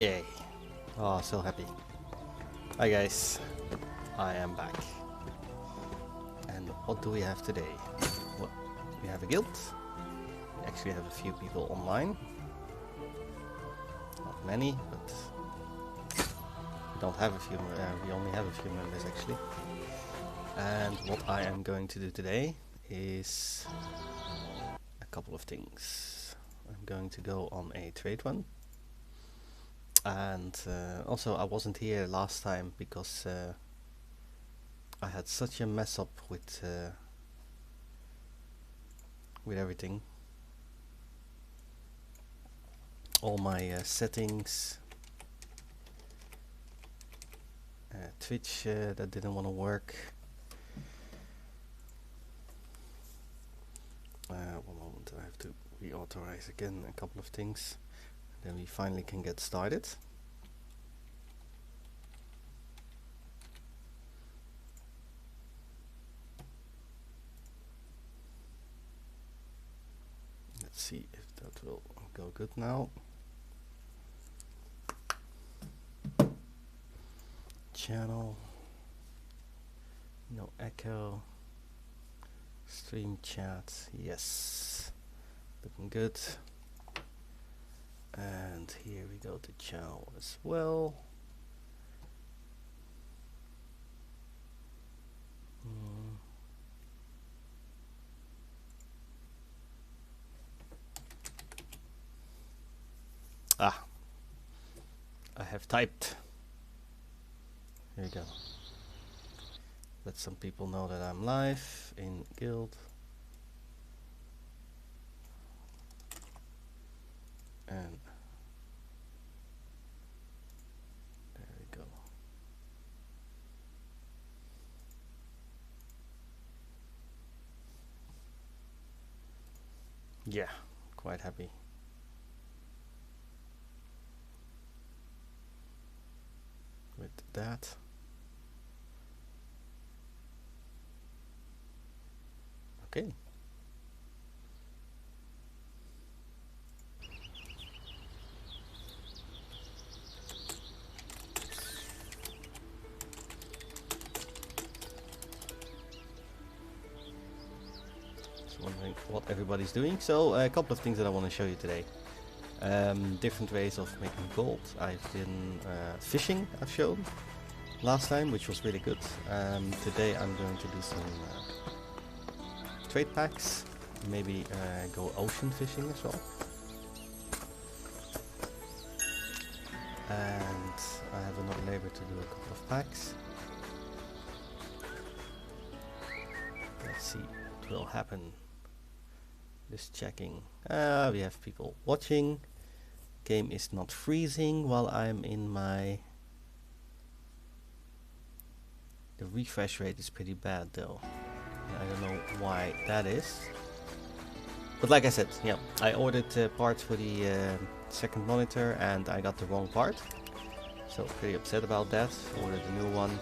Yay. Oh, so happy. Hi guys, I am back. And what do we have today? Well, we have a guild. We actually have a few people online. Not many, but we don't have a few, we only have a few members actually. And what I am going to do today is a couple of things. I'm going to go on a trade run. And also I wasn't here last time because I had such a mess up with everything. All my settings, Twitch that didn't want to work. One moment, I have to reauthorize again a couple of things. Then we finally can get started. Let's see if that will go good now. Channel, no echo, stream chat, yes, looking good. And here we go to channel as well. Ah, I have typed. Here we go. Let some people know that I'm live in guild. And there we go. Yeah, quite happy. With that. Okay. Just wondering what everybody's doing. So a couple of things that I want to show you today. Different ways of making gold. I've been fishing, I've shown last time, which was really good. Today I'm going to do some trade packs, maybe go ocean fishing as well. And I have enough labor to do a couple of packs. Let's see what will happen. Just checking. We have people watching. Game is not freezing while I'm in my... The refresh rate is pretty bad though. I don't know why that is. But like I said, yeah, I ordered parts for the second monitor and I got the wrong part. So pretty upset about that. Ordered a new one.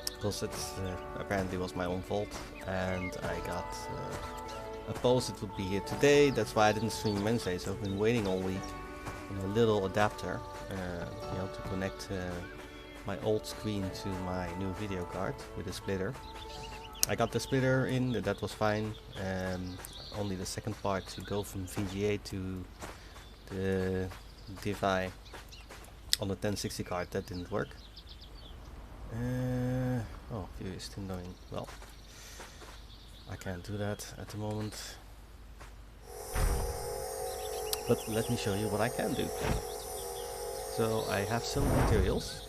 Because it apparently was my own fault. And I got a post it would be here today. That's why I didn't stream Wednesday. So I've been waiting all week on a little adapter, you know, to connect my old screen to my new video card with a splitter. I got the splitter in, that was fine. Only the second part to go from VGA to the DVI on the 1060 card, that didn't work. Oh, view is still going. Well, I can't do that at the moment. But let me show you what I can do. So I have some materials.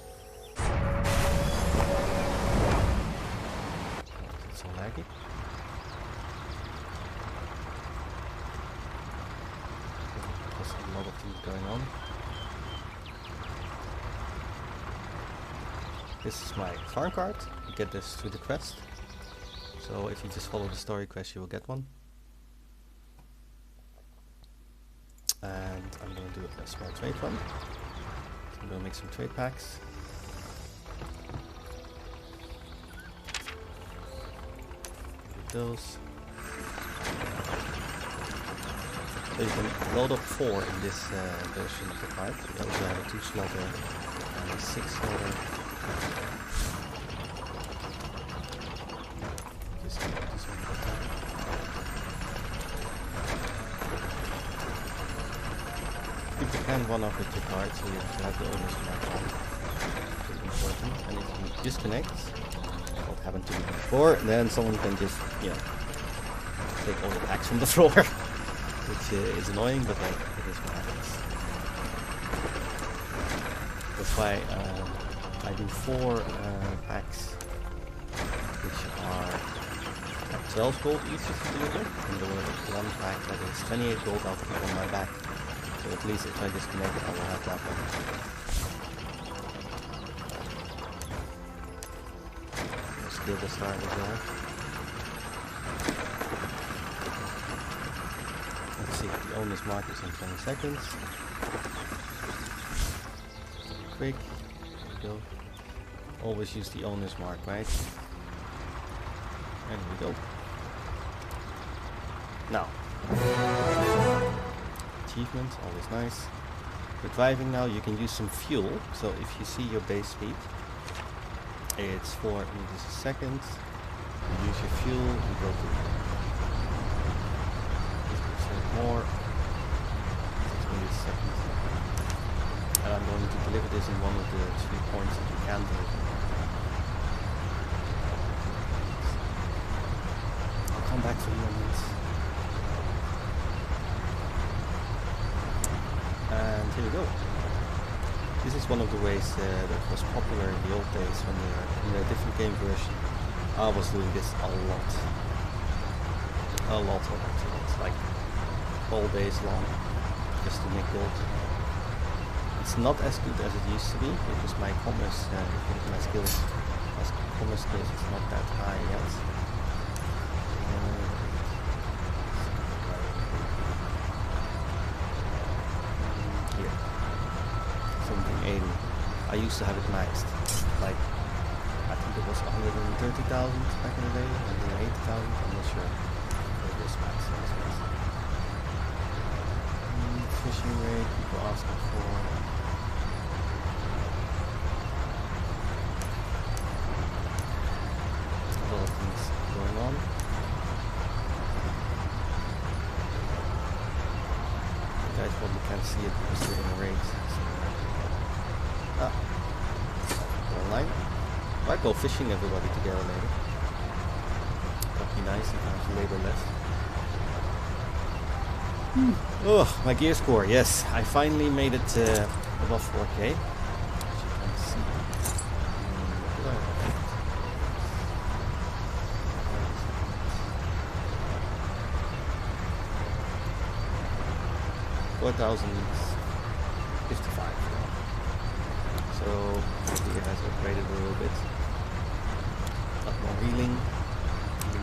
It's so laggy. There's a lot of things going on. This is my farm card. You get this through the quest. So if you just follow the story quest, you will get one. And I'm going to do a small trade run. So I'm going to make some trade packs. Those. So you can load up 4 in this version of the card. You also have a 2-slotter and a 6-slotter. Just keep this one for time. Keep the can one off with your card so you have the owner's mark on. Pretty important. And if you disconnect, what happened to me before, then someone can just, you know, take all the packs from the floor. Which is annoying, but like, it is what happens. That's why I do 4 packs, which are 12 gold each if you do it, and the one pack that is 28 gold I'll keep on my back. So at least if I disconnect I will have that one. Skill the start as well. Let's see, the owner's mark is in 20 seconds. Quick, there we go. Always use the owner's mark, right? And here we go. Now, achievements, always nice. With driving now, you can use some fuel. So if you see your base speed, it's 4 meters a second. You use your fuel, you go to 50% more, 6 meters a second. And I'm going to deliver this in one of the 3 points that you can deliver. I'll come back for you on this. And here we go. This is one of the ways that was popular in the old days when they were in a different game version. I was doing this a lot. It's like all days long, just to make gold. It's not as good as it used to be because my commerce, if you look at my skills, my commerce skills is not that high yet. Here, 1780. I used to have it maxed, like I think it was 130,000 back in the day, 180,000. I'm not sure. It was maxed. Fishing rate, people asking for. A lot of things going on. You guys probably can't see it because we're in a race. So. Online. Might go fishing everybody together later. That'd be nice if I have labor left. Oh, my gear score, yes. I finally made it above 4K. As you can see. What do I have? 4,055. So the gear has upgraded a little bit. A lot more healing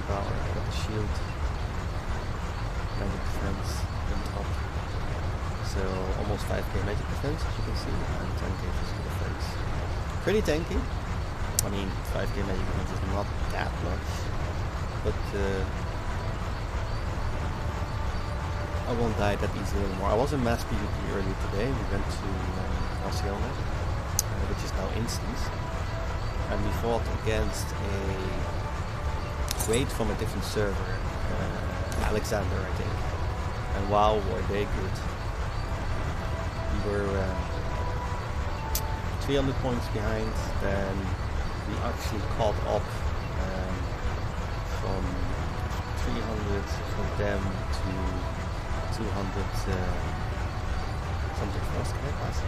power. I got the shield. Magic defense on top. So almost 5k magic defense as you can see, and 10k physical defense. Pretty tanky. I mean 5k magic defense is not that much. But I won't die that easily anymore. I was in mass PvP earlier today. We went to Barcelona, which is now instance, and we fought against a raid from a different server, Alexander I think, and wow were they good. We were 300 points behind, then we actually caught up from 300 of them to 200 something for us. Can I pass it? I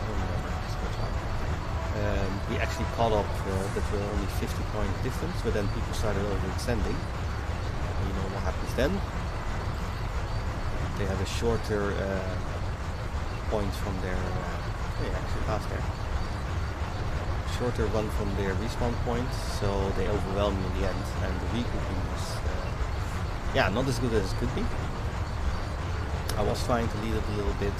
don't remember. We actually caught up that were only 50 point difference, but then people started overextending. You know what happens then? They have a shorter point from their actually passed there. Shorter run from their respawn point, so they overwhelm me in the end, and the regrouping was not as good as it could be. I was trying to lead it a little bit,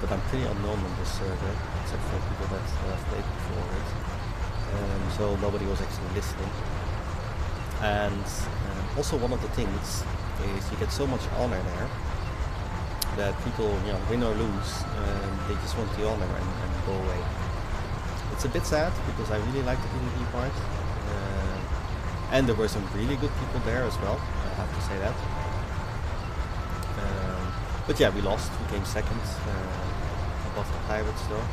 but I'm pretty unknown on this server, except for people that have played before it. So nobody was actually listening. And also one of the things is you get so much honor there that people, win or lose, they just want the honor and go away. It's a bit sad because I really like the PvP part, and there were some really good people there as well. I have to say that. But yeah, we lost. We came second, above the pirates though.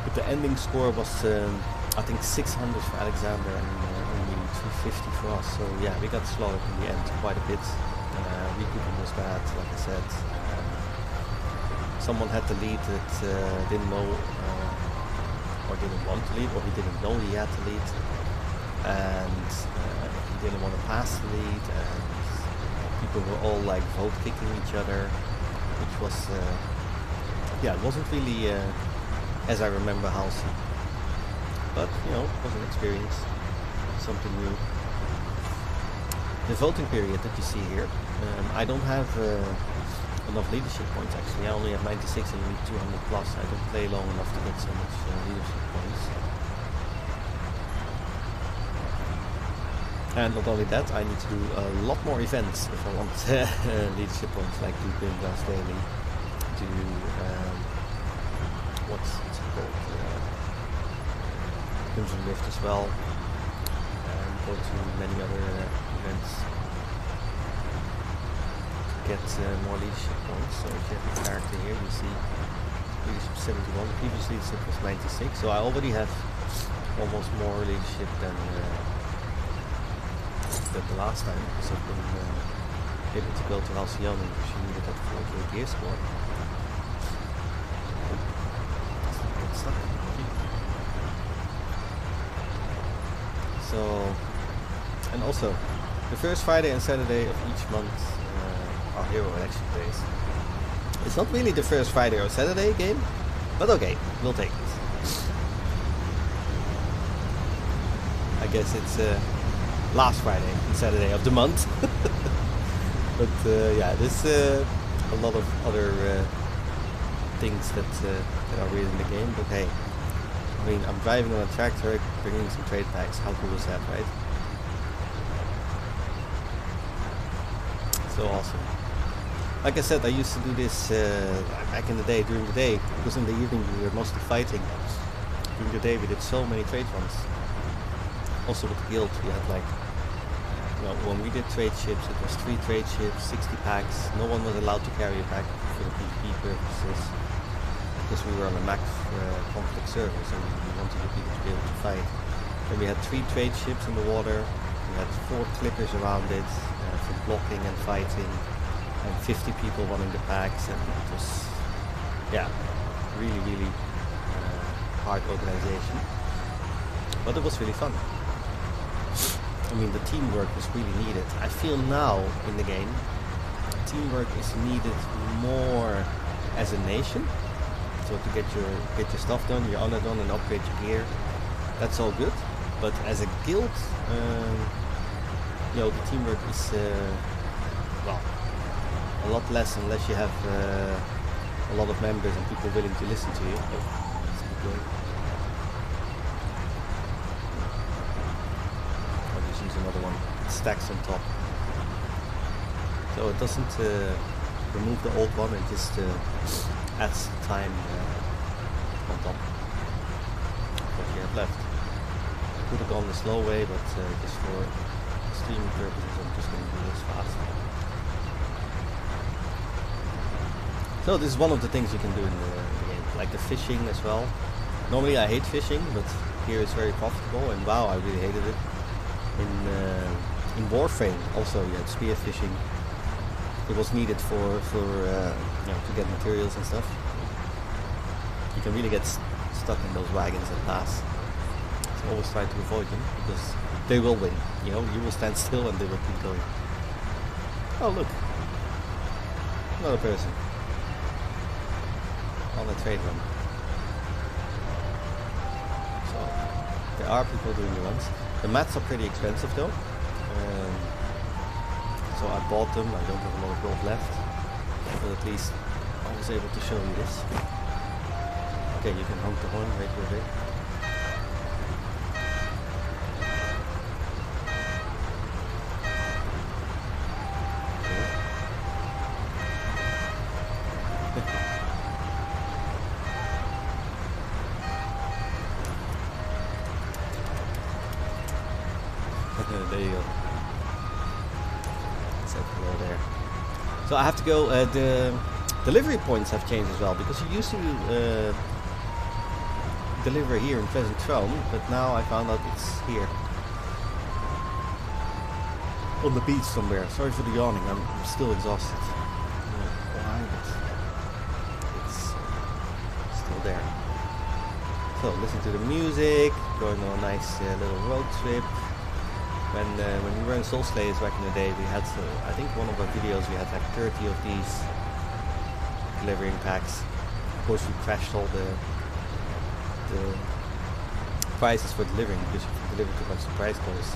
But the ending score was, I think, 600 for Alexander and only 250 for us. So yeah, we got slaughtered in the end quite a bit. Recouping was bad, like I said. Someone had the lead that didn't know or didn't want to lead, or he didn't know he had to lead, and he didn't want to pass the lead, and people were all like vote kicking each other, which was yeah, it wasn't really as I remember Halsey, but it was an experience, something new. The voting period that you see here, I don't have enough leadership points actually. I only have 96 and you need 200 plus. I don't play long enough to get so much leadership points. And not only that, I need to do a lot more events if I want leadership points, like do Green Glass Daily, do what's it called, Crimson Rift as well, and go to many other events to get more leadership points. So if you have a character here, you see leadership 71, previously it was 96, so I already have almost more leadership than the last time, because I've been able to go to Halcyon because she needed that 48 gear score. So, and also, the first Friday and Saturday of each month are hero election days. It's not really the first Friday or Saturday game, but okay, we'll take it. I guess it's last Friday and Saturday of the month. But yeah, there's a lot of other things that are real in the game, but hey, I mean, I'm driving on a tractor, bringing some trade packs. How cool is that, right? So awesome. Like I said, I used to do this back in the day, during the day, because in the evening we were mostly fighting. During the day we did so many trade runs. Also with the guild, we had like, when we did trade ships, it was 3 trade ships, 60 packs. No one was allowed to carry a pack for the PvP purposes, because we were on a max conflict server, so we wanted the people to be able to fight. Then we had 3 trade ships in the water, we had 4 clippers around it for blocking and fighting, and 50 people running the packs, and it was, yeah, really hard organization. But it was really fun. I mean, the teamwork was really needed. I feel now in the game, teamwork is needed more as a nation. So to get your stuff done, your honor done, and upgrade your gear, that's all good. But as a guild, the teamwork is well, a lot less unless you have a lot of members and people willing to listen to you. Oh, let's keep going. I'll just use another one. It stacks on top, so it doesn't remove the old one, and just adds time on top. What you have left. I could have gone the slow way, but just for streaming purposes, I'm just going to do this fast. So this is one of the things you can do in the game, like the fishing as well. Normally I hate fishing, but here it's very profitable, and wow, I really hated it. In Warframe also you had spear fishing. It was needed for to get materials and stuff. You can really get stuck in those wagons that pass. So always try to avoid them, because they will win. You will stand still and they will keep going. Oh look, another person on the trade run. So there are people doing the runs. The mats are pretty expensive though. So I bought them. I don't have a lot of gold left, but at least I was able to show you this. Okay, you can honk the horn, wait for a bit. There you go. Set below there. So I have to go. The delivery points have changed as well, because you used to deliver here in Pleasant Throne, but now I found out it's here on the beach somewhere. Sorry for the yawning. I'm still exhausted. I don't know why, but it's still there. So listen to the music. Going on a nice little road trip. When we were in Soul Slayers back in the day, we had, I think one of our videos, we had like 30 of these delivering packs. Of course we crashed all the prices for delivering, because if you deliver too much, the price goes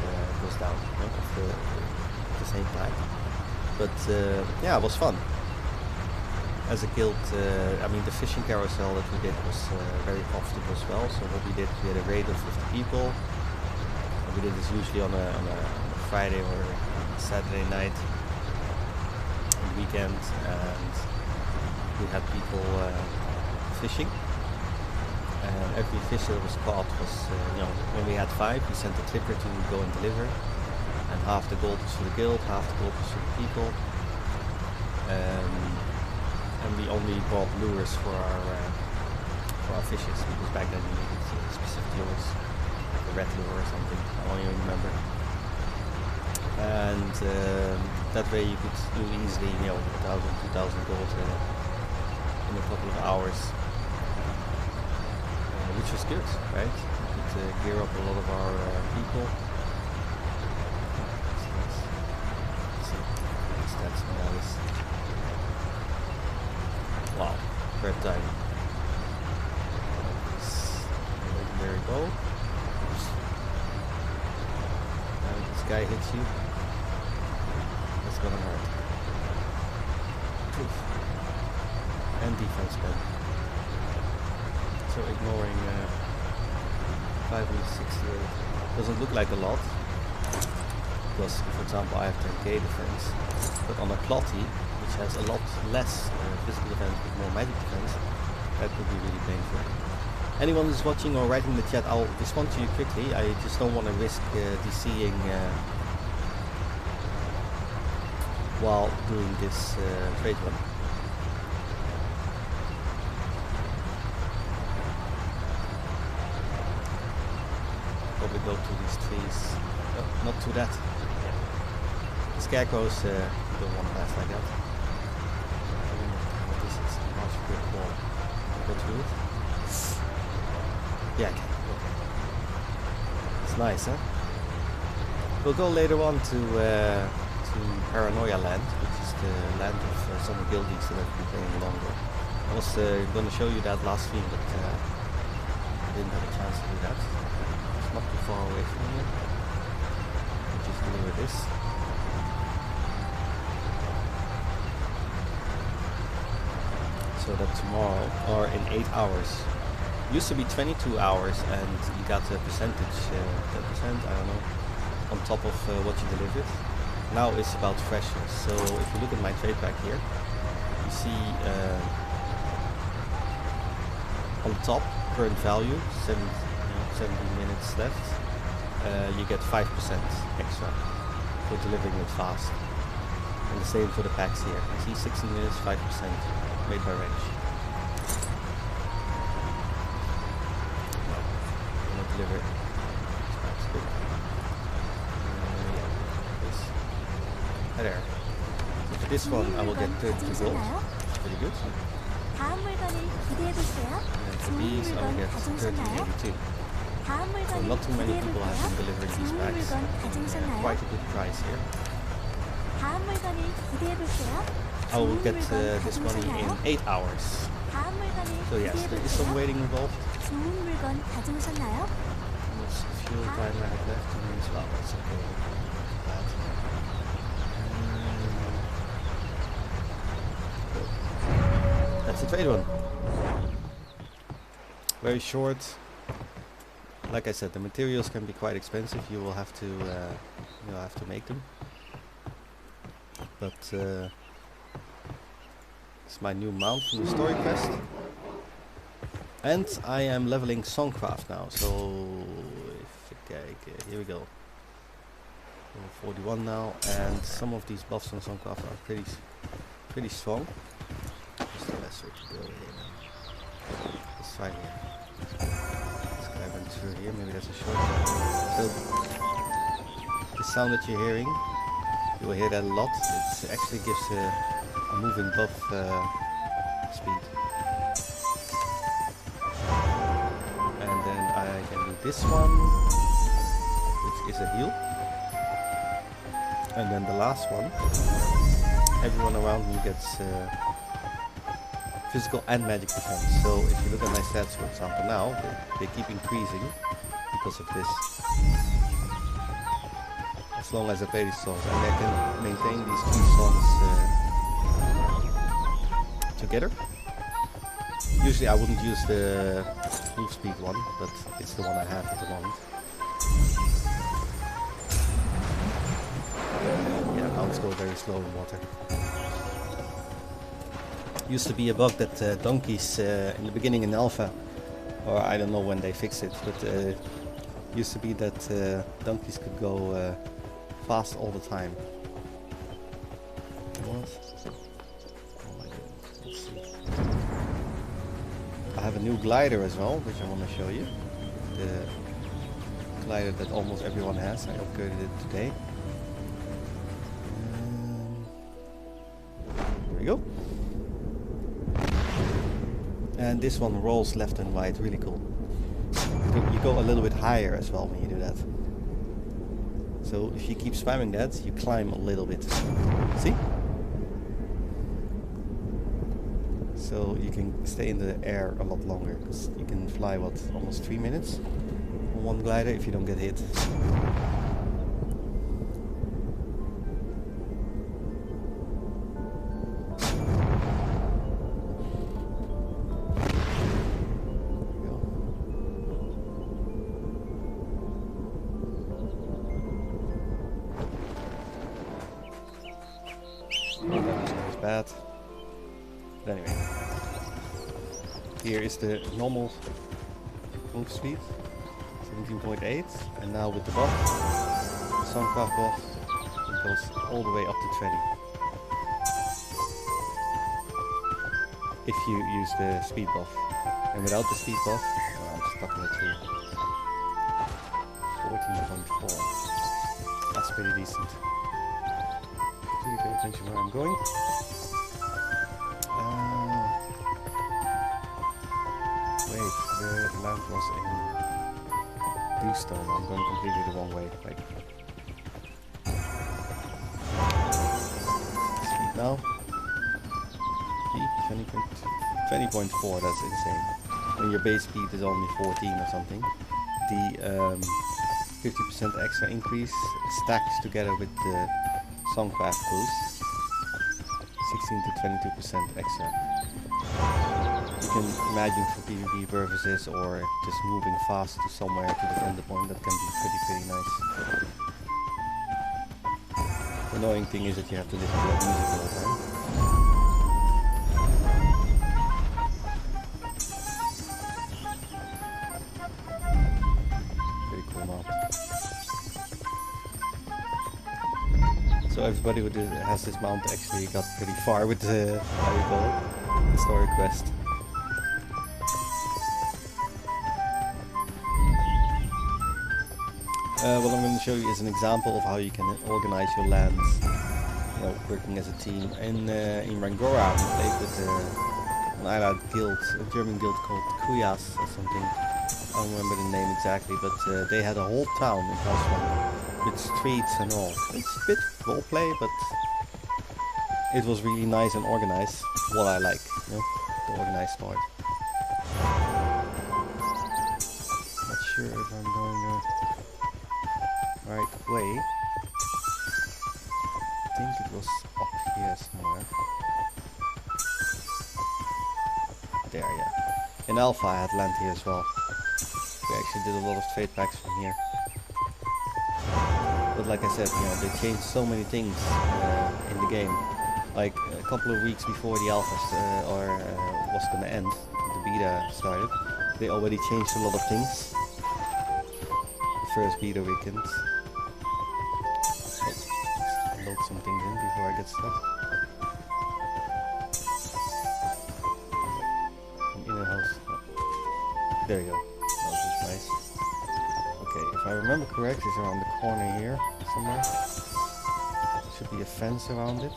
down, you know, of the same pack. But yeah, it was fun. As a guild, I mean, the fishing carousel that we did was very profitable as well. So what we did, we had a raid of 50 people. We did this usually on a Friday or a Saturday night, on the weekend, and we had people fishing. And every fish that was caught was, you know, when we had 5, we sent a clipper to go and deliver, and half the gold was for the guild, half the gold was for the people. And we only bought lures for our fishes, because back then we needed specific lures. A red lure or something, I don't even remember. And that way you could do easily, you know, 1,000, 2,000 gold in a couple of hours, which was good, right? We could gear up a lot of our people. That's nice. Wow, third time. There we go. Guy hits you, that's gonna hurt. Oof. And defense pen. So ignoring 568 doesn't look like a lot, because for example I have 10k defense, but on a Clotty, which has a lot less physical defense but more magic defense, that could be really painful. Anyone who's watching or writing in the chat, I'll respond to you quickly. I just don't want to risk DCing while doing this trade run. Probably go to these trees. Oh, not to that. The scarecrows don't want to pass like that. What is this? Large brick wall. Go through it. Yeah, I can. Okay. It's nice, huh? We'll go later on to Paranoia Land, which is the land of some guildies that have been playing longer. I was going to show you that last stream, but I didn't have a chance to do that. It's not too far away from here. I'll just deliver this. So that tomorrow, or in 8 hours, used to be 22 hours, and you got a percentage, 10%, I don't know, on top of what you delivered. Now it's about freshness. So if you look at my trade pack here, you see on top current value, 70 minutes left, you get 5% extra for delivering it fast. And the same for the packs here. You see 60 minutes, 5% made by range. Deliver it. That's good. Yeah, this. Hi there. So for this one, I will get 32 gold. Pretty good. And for these, I will get 1382. So not too many people have been delivering these packs. Quite a good price here. I will get this money in 8 hours. So yes, there is some waiting involved. Fuel time I have left to me as well, that's okay. That's the trade one. Very short. Like I said, the materials can be quite expensive. You will have to, make them. But It's my new mount from the story quest. And I am leveling Songcraft now, so here we go. Level 41 now, and some of these buffs on Songcraft are pretty strong. Just the best way to go here now. Let's try here. This guy went through here, maybe that's a shortcut. So the sound that you're hearing, you will hear that a lot. It actually gives a moving buff speed. And then I can do this one, which is a heal. And then the last one, everyone around me gets physical and magic defense. So if you look at my stats, for example, now they keep increasing because of this. As long as I play these songs, and I can maintain these two songs together. Usually I wouldn't use the move speed one, but it's the one I have at the moment. Yeah, now it's going very slow in water. Used to be a bug that donkeys in the beginning in alpha, or I don't know when they fixed it, but used to be that donkeys could go fast all the time. What? Oh my goodness, let's see. I have a new glider as well, which I want to show you. The glider that almost everyone has. I upgraded it today. There we go. And this one rolls left and right, really cool. You go a little bit higher as well when you do that. So if you keep spamming that, you climb a little bit. See? So you can stay in the air a lot longer, because you can fly, what, almost 3 minutes on one glider if you don't get hit. Bad. But anyway, here is the normal move speed, 17.8, and now with the buff, the Songcraft buff, it goes all the way up to 20. If you use the speed buff, and without the speed buff, I'm stuck in the tree. 14.4. That's pretty decent. Really pay attention where I'm going. Wait, the lamp was in bluestone. I'm going completely the wrong way. Right. Speed now. 20.4, that's insane. When your base speed is only 14 or something, the 50% extra increase stacks together with the Songcraft boost, 16 to 22% extra. You can imagine for PvP purposes or just moving fast to somewhere to defend the point, that can be pretty nice. The annoying thing is that you have to listen to that music all the time. Pretty cool map. So everybody who has this mount actually got pretty far with the, how you call it, the story quest. What I'm going to show you is an example of how you can organize your lands, you know, working as a team. In Rangora, we played with an allied guild, a German guild called Kuyas or something. I don't remember the name exactly, but they had a whole town in House with streets and all. It's a bit roleplay, but it was really nice and organized. What I like, you know, the organized part. Not sure if I'm going right way. I think it was up here somewhere. There, yeah. In Alpha I had land here as well. We actually did a lot of trade packs from here. But like I said, you know, they changed so many things in the game. Like couple of weeks before the alpha was gonna end, the beta started, they already changed a lot of things. The first beta weekend. Let's load some things in before I get stuck. I'm in a house. Oh. There you go. That was nice. Okay, if I remember correct, it's around the corner here somewhere. Should be a fence around it.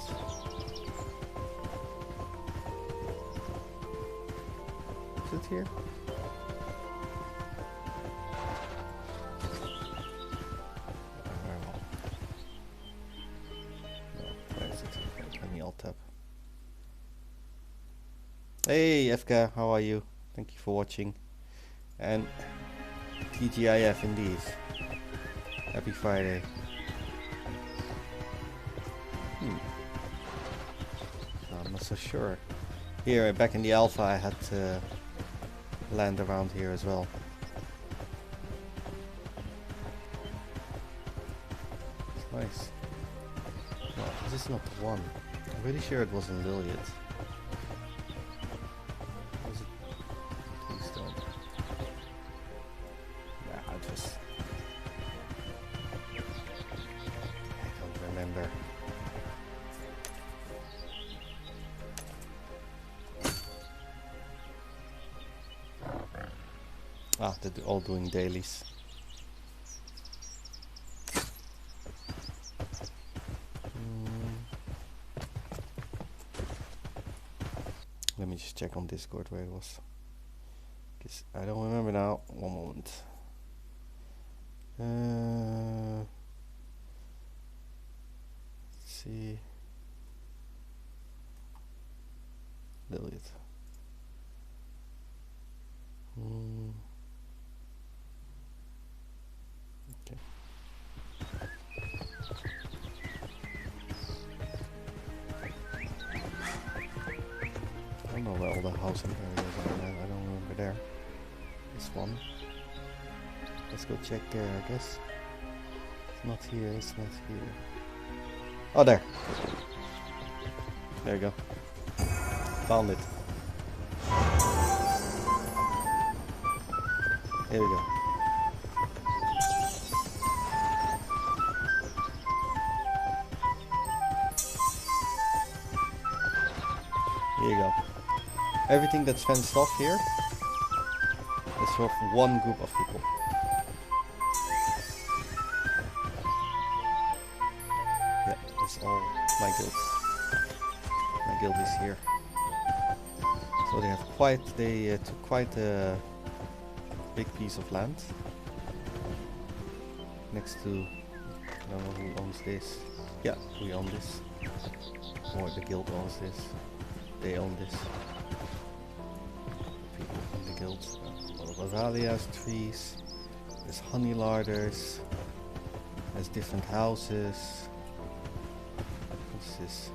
Is it here? Hey FK, how are you? Thank you for watching. And TGIF indeed. Happy Friday. I'm not so sure. Here, back in the alpha, I had to land around here as well. It's nice. No, this is not the one. I'm pretty sure it wasn't Liliad. Was it? Please don't. Yeah, I don't remember. Ah, they're all doing dailies. Let me just check on Discord where it was. Cause I don't remember now. One moment. Let's see. Liliad. Okay. I don't know where all the housing areas are. I don't remember there. This one. Let's go check there, I guess. It's not here, it's not here. Oh, there. There you go. Found it. Here we go. Here you go. Everything that's fenced off here is for one group of people. Yeah, that's all my guild. My guild is here. So they took quite a big piece of land next to, I don't know who owns this. Yeah, we own this. Or the guild owns this. They own this. People in the guild. A lot of azaleas, trees. There's honey larders. There's different houses. What's this?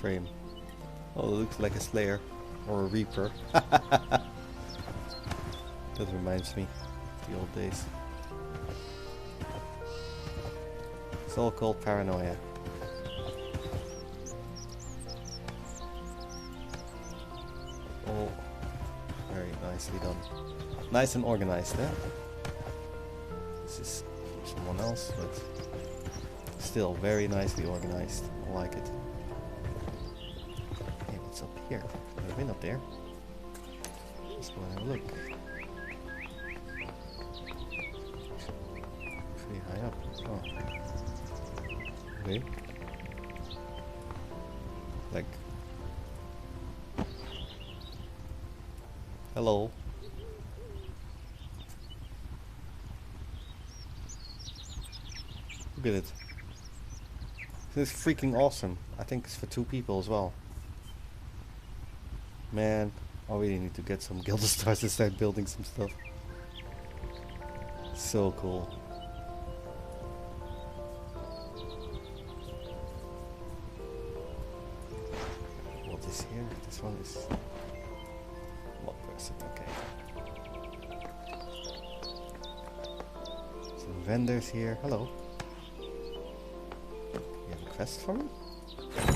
Frame. Oh, it looks like a Slayer or a Reaper. That reminds me of the old days. It's all called paranoia. All very nicely done. Nice and organized, eh? This is from someone else, but still very nicely organized. I like it. Hey, what's up here? I've been up there. Let's go and have a look. Pretty high up. Oh. Okay. Like, hello. Look at it. This is freaking awesome. I think it's for 2 people as well. Man, I really need to get some Gilder Stars and start building some stuff. So cool. What is here? This one is... What person? Okay. Some vendors here. Hello. quest for me? Is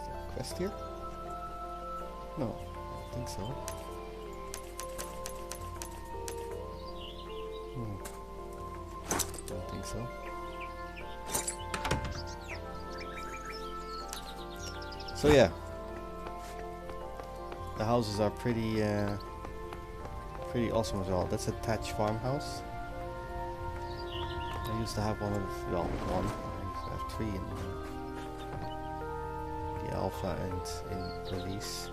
there a quest here? No, I don't think so. Don't think so. So yeah, the houses are pretty awesome as well. That's a thatch farmhouse. I used to have one of, well, one. I used to have 3 in the alpha and in release.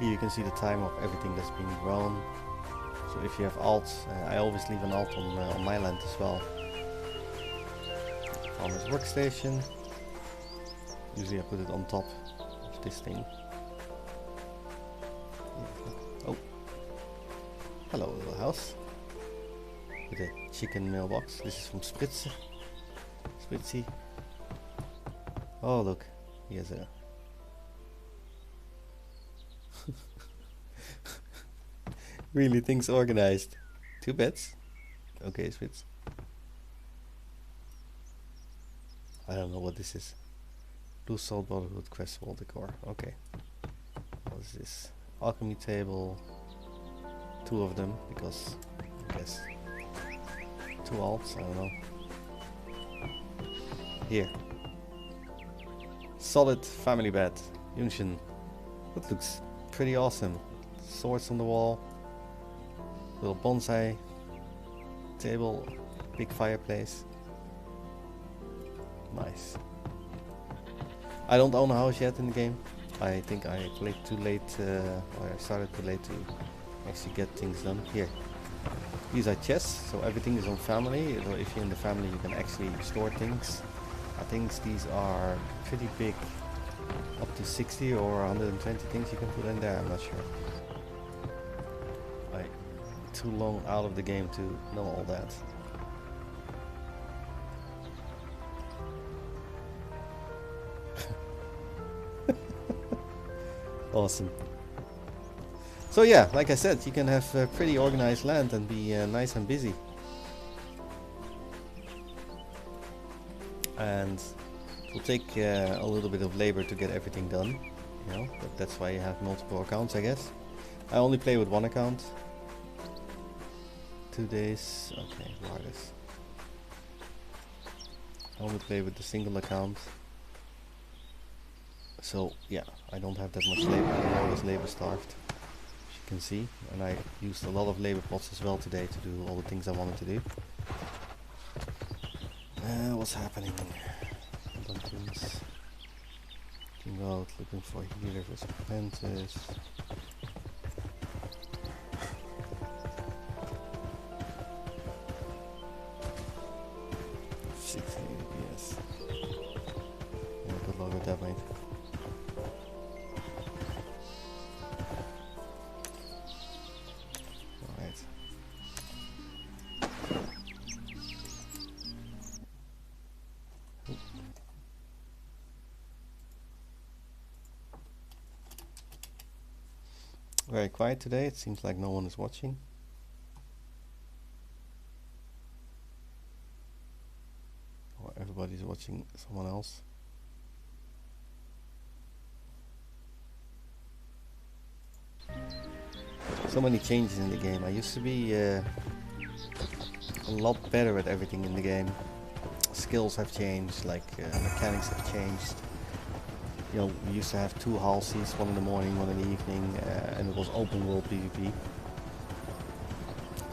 Here you can see the time of everything that's being grown. So if you have alt, I always leave an alt on my land as well. Farmer's workstation. Usually I put it on top of this thing. Oh, hello little house with a chicken mailbox. This is from Spritzy. Oh look, he has a really things organized. 2 beds. Okay, Spritz. I don't know what this is. Blue Salt Brotherhood Crest Wall Decor. Okay. What is this? Alchemy table. 2 of them, because I guess 2 alts, I don't know. Here. Solid family bed. Unchained. That looks pretty awesome. Swords on the wall. Little bonsai table. Big fireplace. Nice. I don't own a house yet in the game. I think I played too late, or I started too late to actually get things done. Here. These are chests, so everything is on family. So if you're in the family you can actually store things. I think these are pretty big. Up to 60 or 120 things you can put in there, I'm not sure. Like, too long out of the game to know all that. Awesome. So yeah, like I said, you can have pretty organized land and be nice and busy. And it will take a little bit of labor to get everything done, you know, but that's why you have multiple accounts, I guess. I only play with 1 account. 2 days, okay, wireless. I only play with the single account. So yeah, I don't have that much labor. I'm always labor starved, as you can see. And I used a lot of labor pots as well today to do all the things I wanted to do. What's happening? Dungeons. Looking out, looking for healer versus apprentice. FPS. Yeah, good luck with that, mate. Very quiet today, it seems like no one is watching. Or everybody's watching someone else. So many changes in the game. I used to be a lot better at everything in the game. Skills have changed, like mechanics have changed. You know, we used to have 2 halsies, 1 in the morning, 1 in the evening, and it was open world PvP.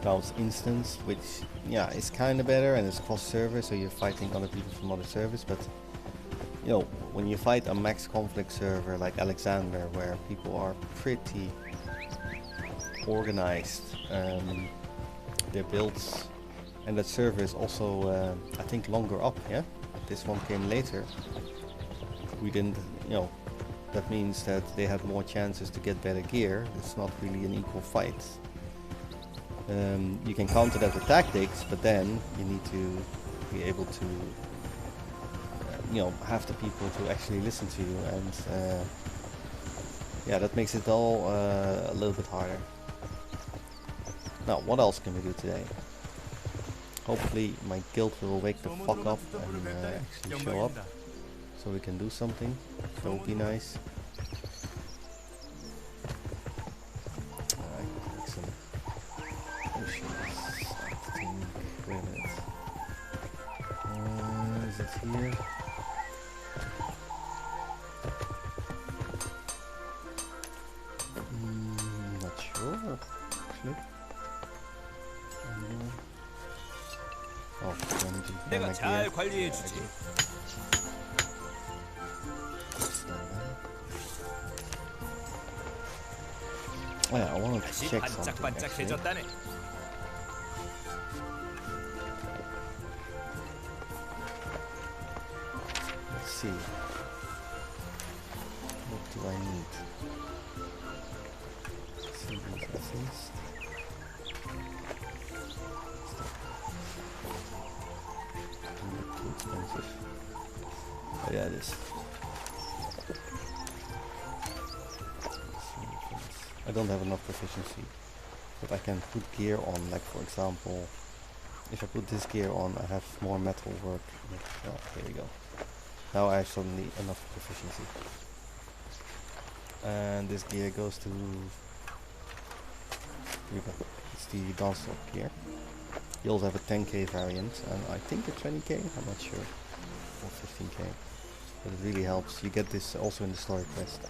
Now it's instance, which, yeah, is kind of better, and it's cross server, so you're fighting other people from other servers, but, you know, when you fight a max conflict server like Alexander, where people are pretty organized, their builds, and that server is also, I think, longer up, yeah? This one came later. We didn't, you know, that means that they have more chances to get better gear. It's not really an equal fight. You can counter that with tactics, but then you need to be able to, you know, have the people to actually listen to you, and yeah, that makes it all a little bit harder. Now, what else can we do today? hopefully my guild will wake the fuck up and actually show up, so we can do something. That would be nice. Alright, excellent. Oh shit, I think, wait a minute. Is it here? Not sure, actually. Oh, 내가 잘 관리해주지. Oh yeah, I wanted to check something actually. 반짝반짝해졌다네. Let's see. What do I need? Single essence. Too expensive. Oh yeah, it is. I don't have enough proficiency, but I can put gear on, like for example, if I put this gear on, I have more metal work. Oh, there we go. Now I have suddenly enough proficiency. And this gear goes to, here we go. It's the dance lock gear. You also have a 10k variant, and I think a 20k, I'm not sure, or 15k. But it really helps. You get this also in the story quest.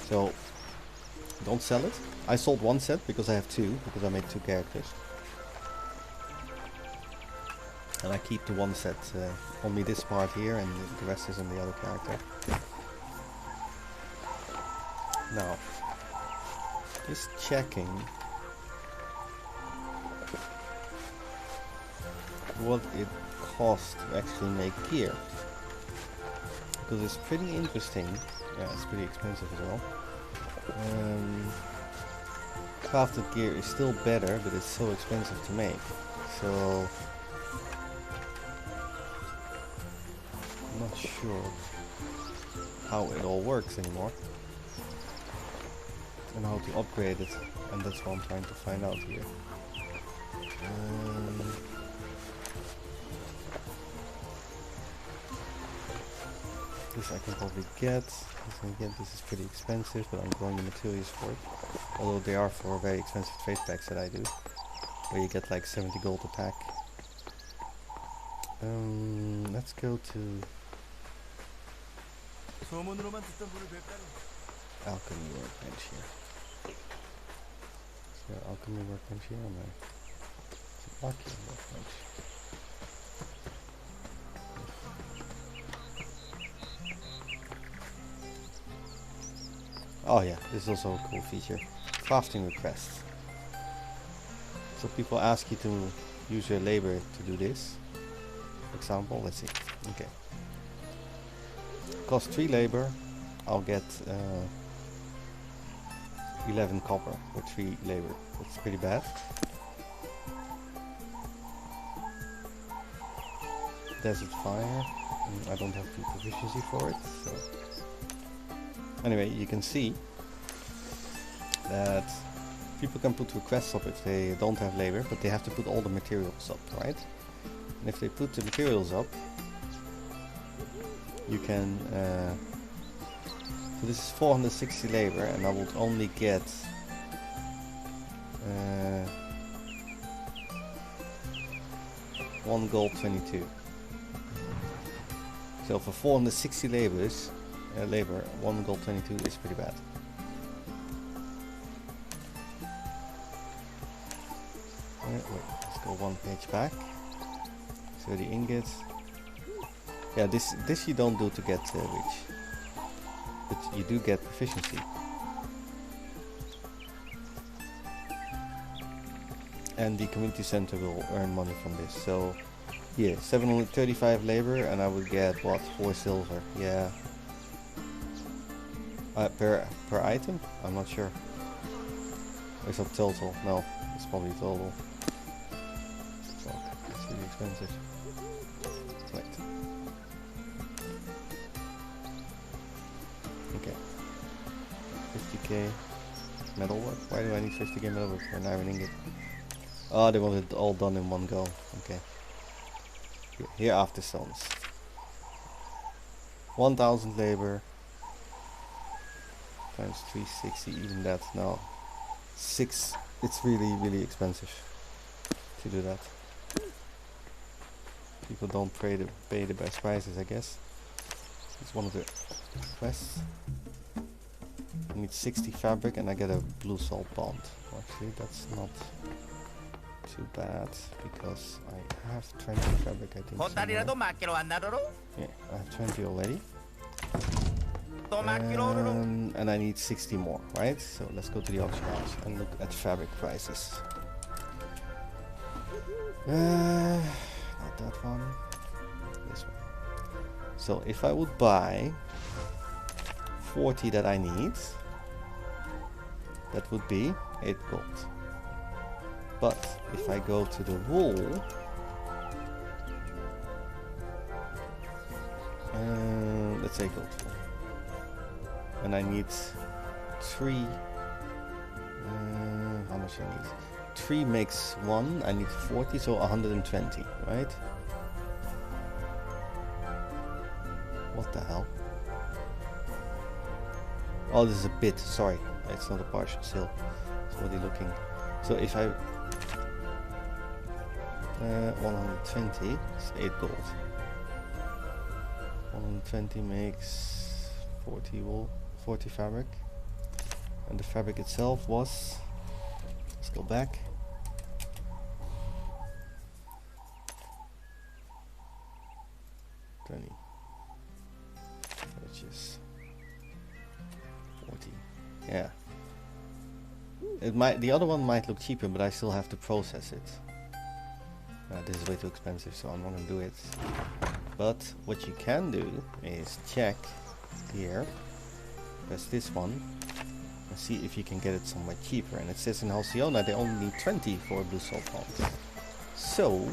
So don't sell it. I sold one set because I have two, because I made two characters. And I keep the one set, only this part here, and the rest is on the other character. Now, just checking what it costs to actually make gear. Because it's pretty interesting. Yeah, it's pretty expensive as well. Crafted gear is still better, but it's so expensive to make. So I'm not sure how it all works anymore and how to upgrade it, and that's what I'm trying to find out here. This I can probably get. This is pretty expensive, but I'm growing the materials for it. Although they are for very expensive trade packs that I do, where you get like 70 gold a pack. Let's go to alchemy workbench here. Is there alchemy workbench here or no? It's an alchemy workbench. Oh yeah, this is also a cool feature. Crafting requests. So people ask you to use your labor to do this. For example, let's see. Okay. Cost 3 labor. I'll get 11 copper for 3 labor. That's pretty bad. Desert fire. I don't have the proficiency for it, so. Anyway, you can see that people can put requests up if they don't have labor, but they have to put all the materials up, right? And if they put the materials up, you can so this is 460 labor, and I would only get 1 gold 22. So for 460 labors labor, 1 gold 22 is pretty bad. Wait, let's go one page back. So the ingots. Yeah, this you don't do to get rich, but you do get proficiency. And the community center will earn money from this. So yeah, 735 labor, and I would get what, 4 silver. Yeah. Per item? I'm not sure. Or is that total? No, it's probably total. So it's really expensive. Wait. Okay. 50k metalwork. Why do I need 50k metalwork for an iron ingot? Oh, they want it all done in one go. Okay. Hereafter stones. 1000 labor times 360, even that now 6. It's really expensive to do that. People don't pay the best prices, I guess. It's one of the quests. I need 60 fabric and I get a blue salt bond. Actually, that's not too bad because I have 20 fabric, I think. Yeah, I have 20 already. And I need 60 more, right? So let's go to the auction house and look at fabric prices. Not that one. This one. So if I would buy 40 that I need, that would be 8 gold. But if I go to the wool, let's say gold wool, and I need 3. How much I need? 3 makes 1. I need 40, so 120, right? What the hell? Oh, this is a bit. Sorry, it's not a partial sale. So what are you looking? So if I 120 is 8 gold. 120 makes 40 wool, 40 fabric, and the fabric itself was. Let's go back. Which is 40. Yeah. It might. The other one might look cheaper, but I still have to process it. This is way too expensive, so I'm not gonna do it. But what you can do is check here. Press this one and see if you can get it somewhere cheaper. And it says in Halcyona they only need 20 for a blue salt bond. So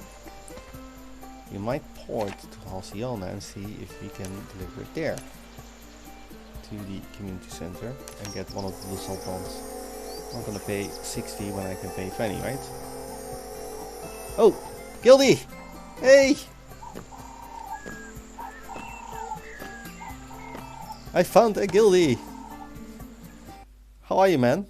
you might port to Halcyona and see if we can deliver it there to the community center and get one of the blue salt bonds. I'm not gonna pay 60 when I can pay 20, right? Oh, Gildy! Hey! I found a Gildy! How are you, man?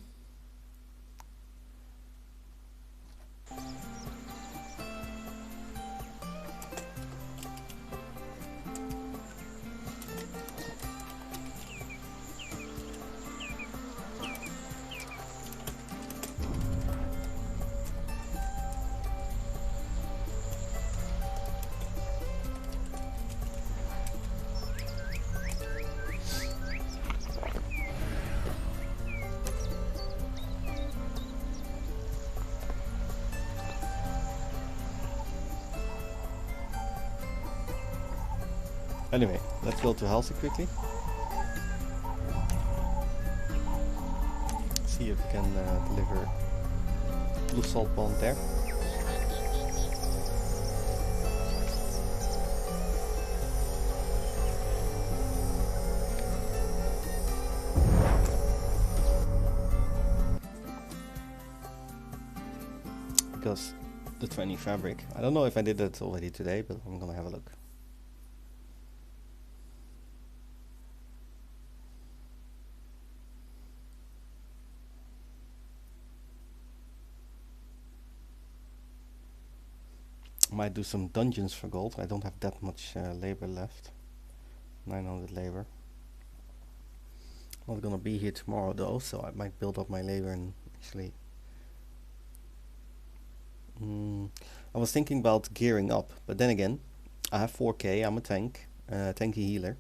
Anyway, let's go to Halsey quickly. See if we can deliver blue salt bond there. Because the 20 fabric, I don't know if I did that already today, but I'm gonna have a look. Might do some dungeons for gold. I don't have that much labor left. 900 labor. Not gonna be here tomorrow though, so I might build up my labor and actually. I was thinking about gearing up, but then again, I have 4k. I'm a tank, tanky healer,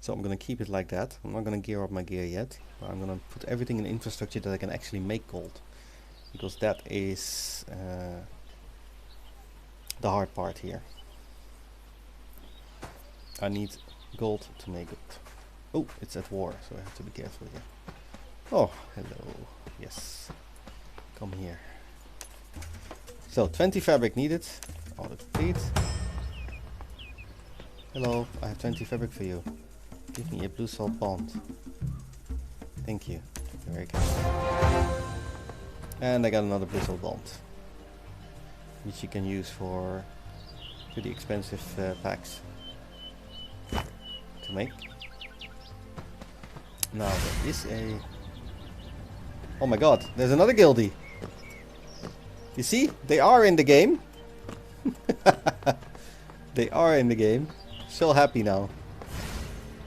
so I'm gonna keep it like that. I'm not gonna gear up my gear yet. But I'm gonna put everything in infrastructure that I can actually make gold, because that is. The hard part here. I need gold to make it. Oh, it's at war, so I have to be careful here. Oh, hello. Yes. Come here. So, 20 fabric needed. Order complete. Hello, I have 20 fabric for you. Give me a blue salt bond. Thank you. You're very kind. And I got another blue salt bond, which you can use for pretty expensive packs to make. Now there is a... Oh my god, there's another guildie. You see? They are in the game. They are in the game. So happy now.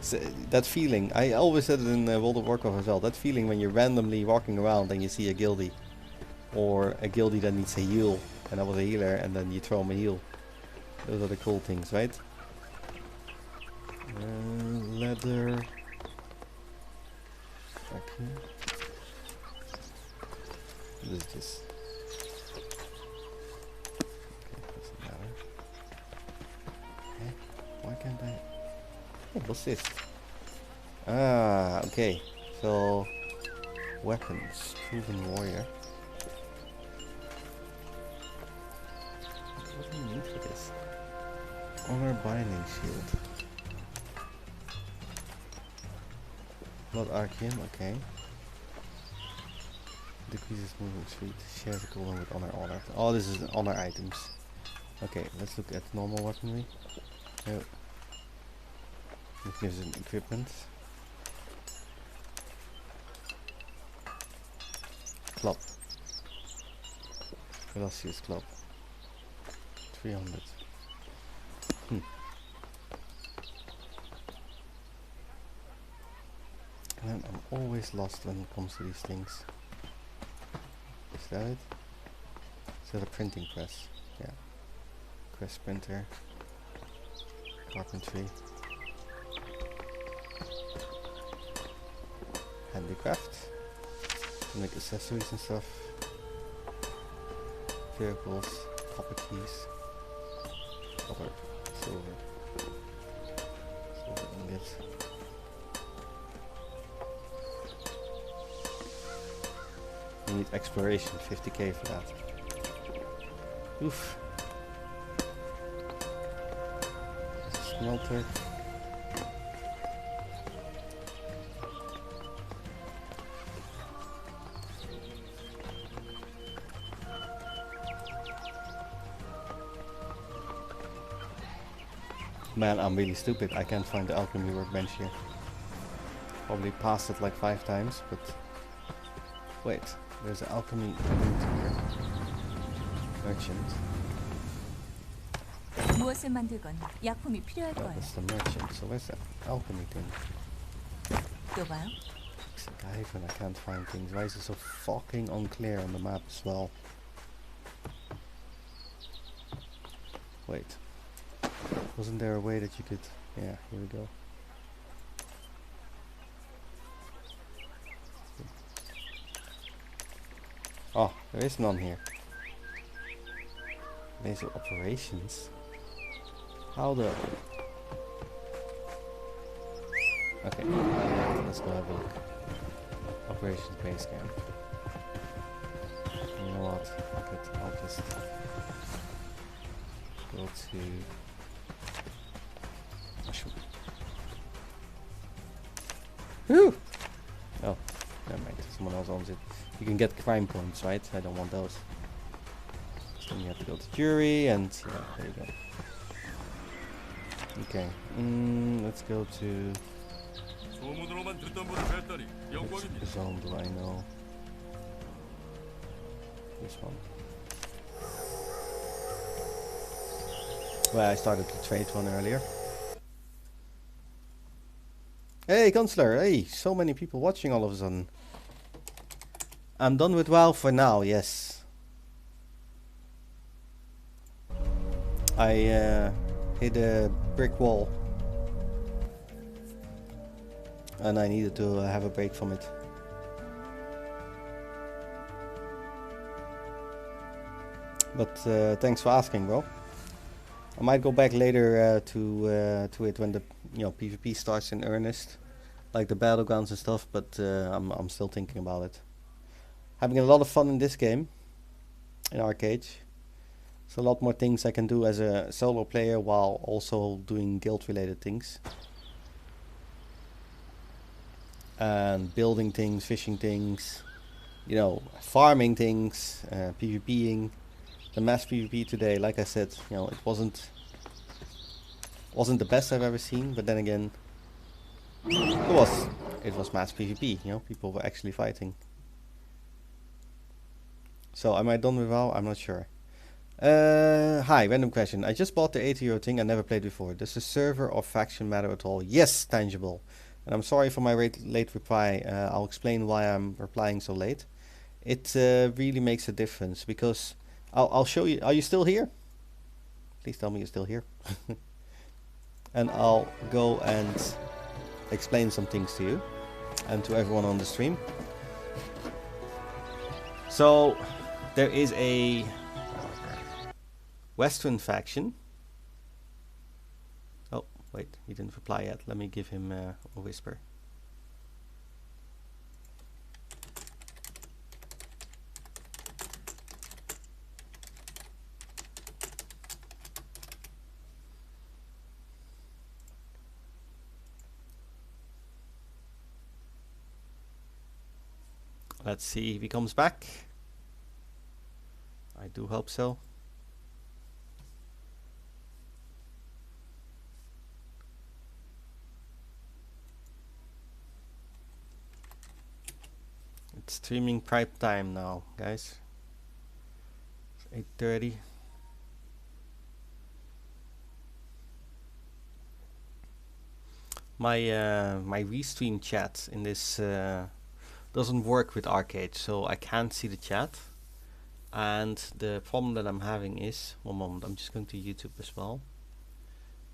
So, that feeling, I always said it in World of Warcraft as well. That feeling when you're randomly walking around and you see a guildie. Or a guildie that needs a heal. And I was a healer and then you throw them a heal. Those are the cool things, right? Leather. Okay. What is this? Okay, doesn't matter. Okay, why can't I? Oh, what's this? Ah, okay. So, weapons, proven warrior. What do you need for this? Honor binding shield. Blood Archeage, okay. Decreases movement speed. Shares a cooldown with honor. Oh, this is honor items. Okay, let's look at normal weaponry. Oh. It gives an equipment. Club. Velocious club. 300. And I'm always lost when it comes to these things. Is that it? Is that a printing press? Yeah. Quest printer. Carpentry. Handicraft. To make accessories and stuff. Vehicles. Copper keys. Copper. Silver. Silver ingots. You need exploration, 50k for that. Oof. Smelter. Man, I'm really stupid. I can't find the alchemy workbench here. Probably passed it like 5 times, but... Wait, there's an alchemy route here. Merchant. 무엇을 만들건 약품이 필요할 Oh, 거예요. that's the merchant. So where's the alchemy thing? 또 봐요. It's a dive and I can't find things. Why is it so fucking unclear on the map as well? Wait. Wasn't there a way that you could... Yeah, here we go. Oh, there is none here. Basic operations. How the... Okay, let's go have a look. Operations base camp. You know what? Fuck it. I'll just go to... Whew! Oh, never mind. Someone else owns it. You can get crime points, right? I don't want those. So then you have to go to jury and yeah, there you go. Okay. Let's go to... Which zone do I know? This one. Well, I started the trade one earlier. Hey, Counselor! Hey, so many people watching all of a sudden. I'm done with WoW for now, yes. I hit a brick wall. And I needed to have a break from it. But thanks for asking, bro. I might go back later to it when the PvP starts in earnest, like the battlegrounds and stuff. But I'm still thinking about it. Having a lot of fun in this game, in Archeage. There's a lot more things I can do as a solo player while also doing guild-related things. And building things, fishing things, farming things, PvPing. The mass PvP today, like I said, it wasn't Wasn't the best I've ever seen, but then again, it was mass PvP, you know, people were actually fighting. So am I done with WoW? I'm not sure. Hi, random question. I just bought the 80 € thing I never played before. Does the server or faction matter at all? Yes, Tangible. And I'm sorry for my late reply. I'll explain why I'm replying so late. It really makes a difference because I'll show you. Are you still here? Please tell me you're still here. And I'll go and explain some things to you and to everyone on the stream. So there is a Western faction. Oh, wait, he didn't reply yet. Let me give him a whisper. Let's see if he comes back. I do hope so. It's streaming prime time now, guys. It's 8:30. My restream chat in this doesn't work with Archeage, so I can't see the chat. And the problem that I'm having is, one moment, I'm just going to YouTube as well.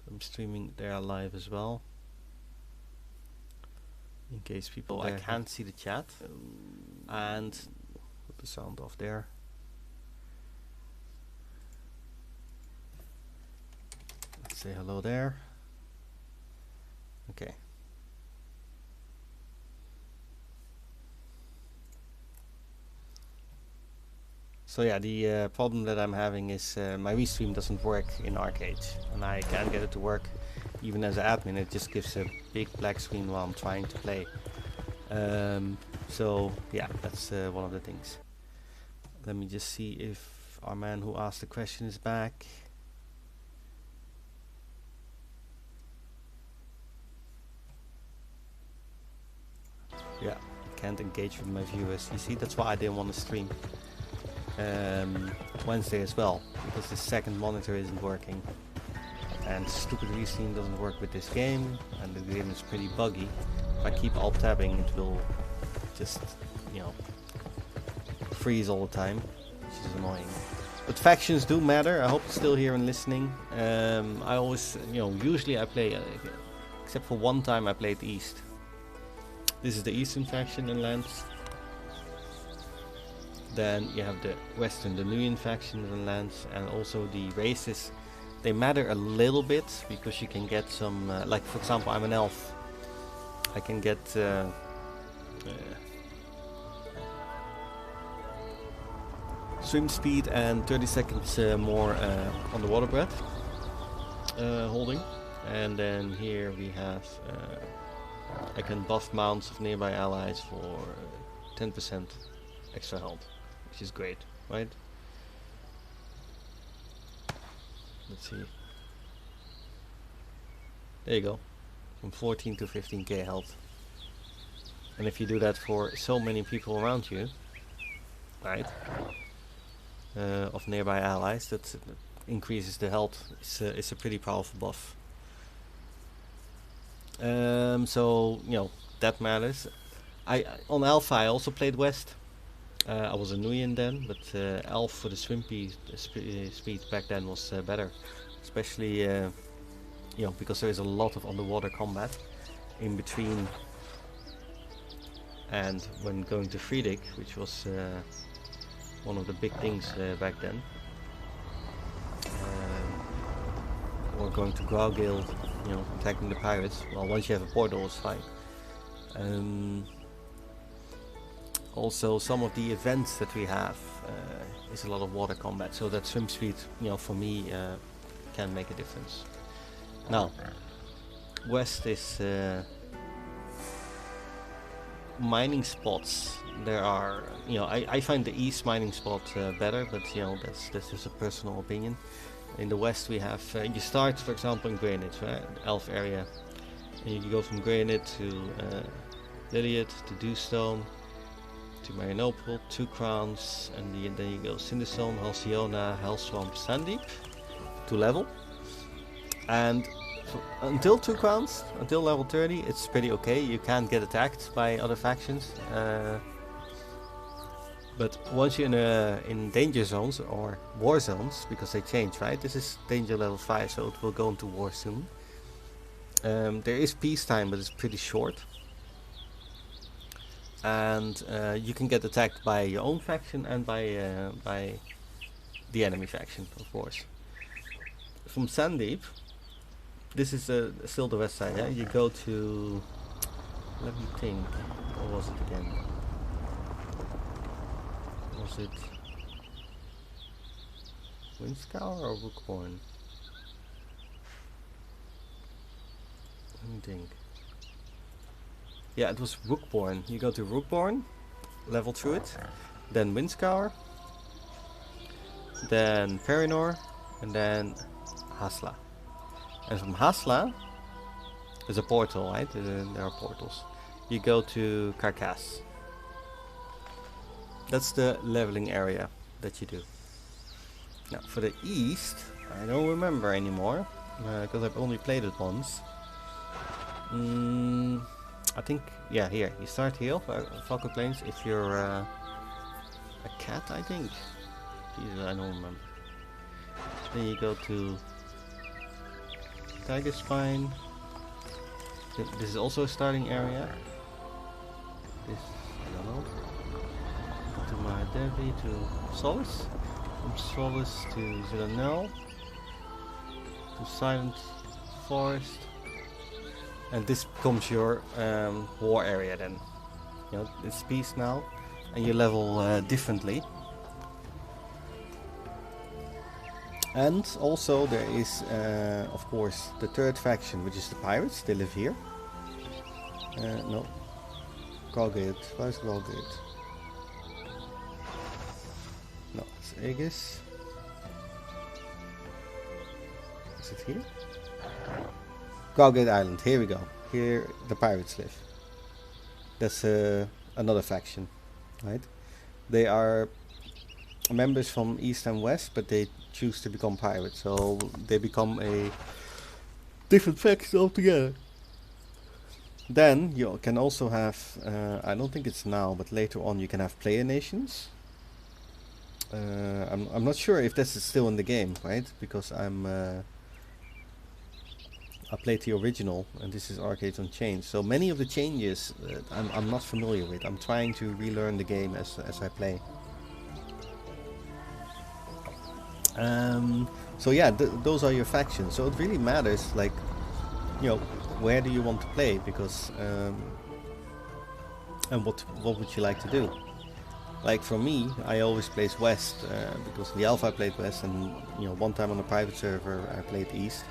I'm streaming there live as well. In case people, I can't see the chat. And put the sound off there. Let's say hello there. Okay. So yeah, the problem that I'm having is my restream doesn't work in Archeage, and I can't get it to work even as an admin. It just gives a big black screen while I'm trying to play. So yeah, that's one of the things. Let me just see if our man who asked the question is back. Yeah, can't engage with my viewers. You see, that's why I didn't want to stream Wednesday as well, because the second monitor isn't working, and stupid restream doesn't work with this game, and the game is pretty buggy. If I keep alt tabbing, it will just, you know, freeze all the time, which is annoying. But factions do matter. I hope you're still here and listening. I always, you know, usually I play, except for one time I played East. This is the Eastern faction in lands. Then you have the Western, the Nuyen faction in lands, and also the races. They matter a little bit because you can get some, like for example, I'm an elf. I can get swim speed and 30 seconds more on the water breath holding. And then here we have I can buff mounts of nearby allies for 10% extra health, which is great, right? Let's see. There you go. From 14 to 15k health. And if you do that for so many people around you, right, of nearby allies, that increases the health. It's a pretty powerful buff. So, you know, that matters. On Alpha I also played West. I was a Nuyen then, but Elf for the swim speed back then was better. Especially, you know, because there is a lot of underwater combat in between and when going to Friedrich, which was one of the big things back then. Or going to Graugild, you know, attacking the pirates. Well, once you have a portal, it's fine. Also, some of the events that we have is a lot of water combat, so that swim speed, you know, for me can make a difference. Now, West is mining spots. There are, you know, I find the East mining spot better, but you know, that's just a personal opinion. In the west we have, you start for example in Greenwich, right? Elf area. And you go from Greenwich to Liliot, to Dewstone, to Marianople, 2 Crowns, and then you go Cinderstone, Halcyona, Hellswamp, Sandeep to level. And until 2 Crowns, until level 30, it's pretty okay. You can't get attacked by other factions. But once you're in danger zones or war zones, because they change, right? This is danger level 5, so it will go into war soon. There is peacetime, but it's pretty short. And you can get attacked by your own faction and by the enemy faction, of course. From Sandeep, this is still the west side, yeah? You go to... Let me think. What was it again? Was it Windscour or Rookborn? Let me think. Yeah, it was Rookborn. You go to Rookborn, level through it, then Windscour, then Perinor, and then Hasla. And from Hasla, there's a portal, right? There are portals. You go to Carcass. That's the leveling area that you do. Now, for the east, I don't remember anymore, because I've only played it once. I think, yeah, here. You start here, Falco Plains, if you're a cat, I think. Jesus, I don't remember. Then you go to Tiger Spine. This is also a starting area. This, I don't know. To Mahadevi, to Solace. From Solace to Villanelle. To Silent Forest. And this becomes your war area then. You know, it's peace now. And you level differently. And also there is, of course, the third faction, which is the pirates. They live here. No. Galgate. Where's Galgate? No, it's Aegis. Is it here? Galgate Island. Here we go. Here the pirates live. That's another faction, right? They are members from east and west, but they choose to become pirates, so they become a different faction altogether. Then you can also have, I don't think it's now, but later on you can have player nations. I'm not sure if this is still in the game, right? Because I played the original, and this is Archeage Unchained. So many of the changes I'm not familiar with. I'm trying to relearn the game as I play. So yeah, those are your factions. So it really matters, like, you know, where do you want to play? Because and what would you like to do? Like for me, I always place west because in the alpha I played west, and you know, one time on a private server I played east,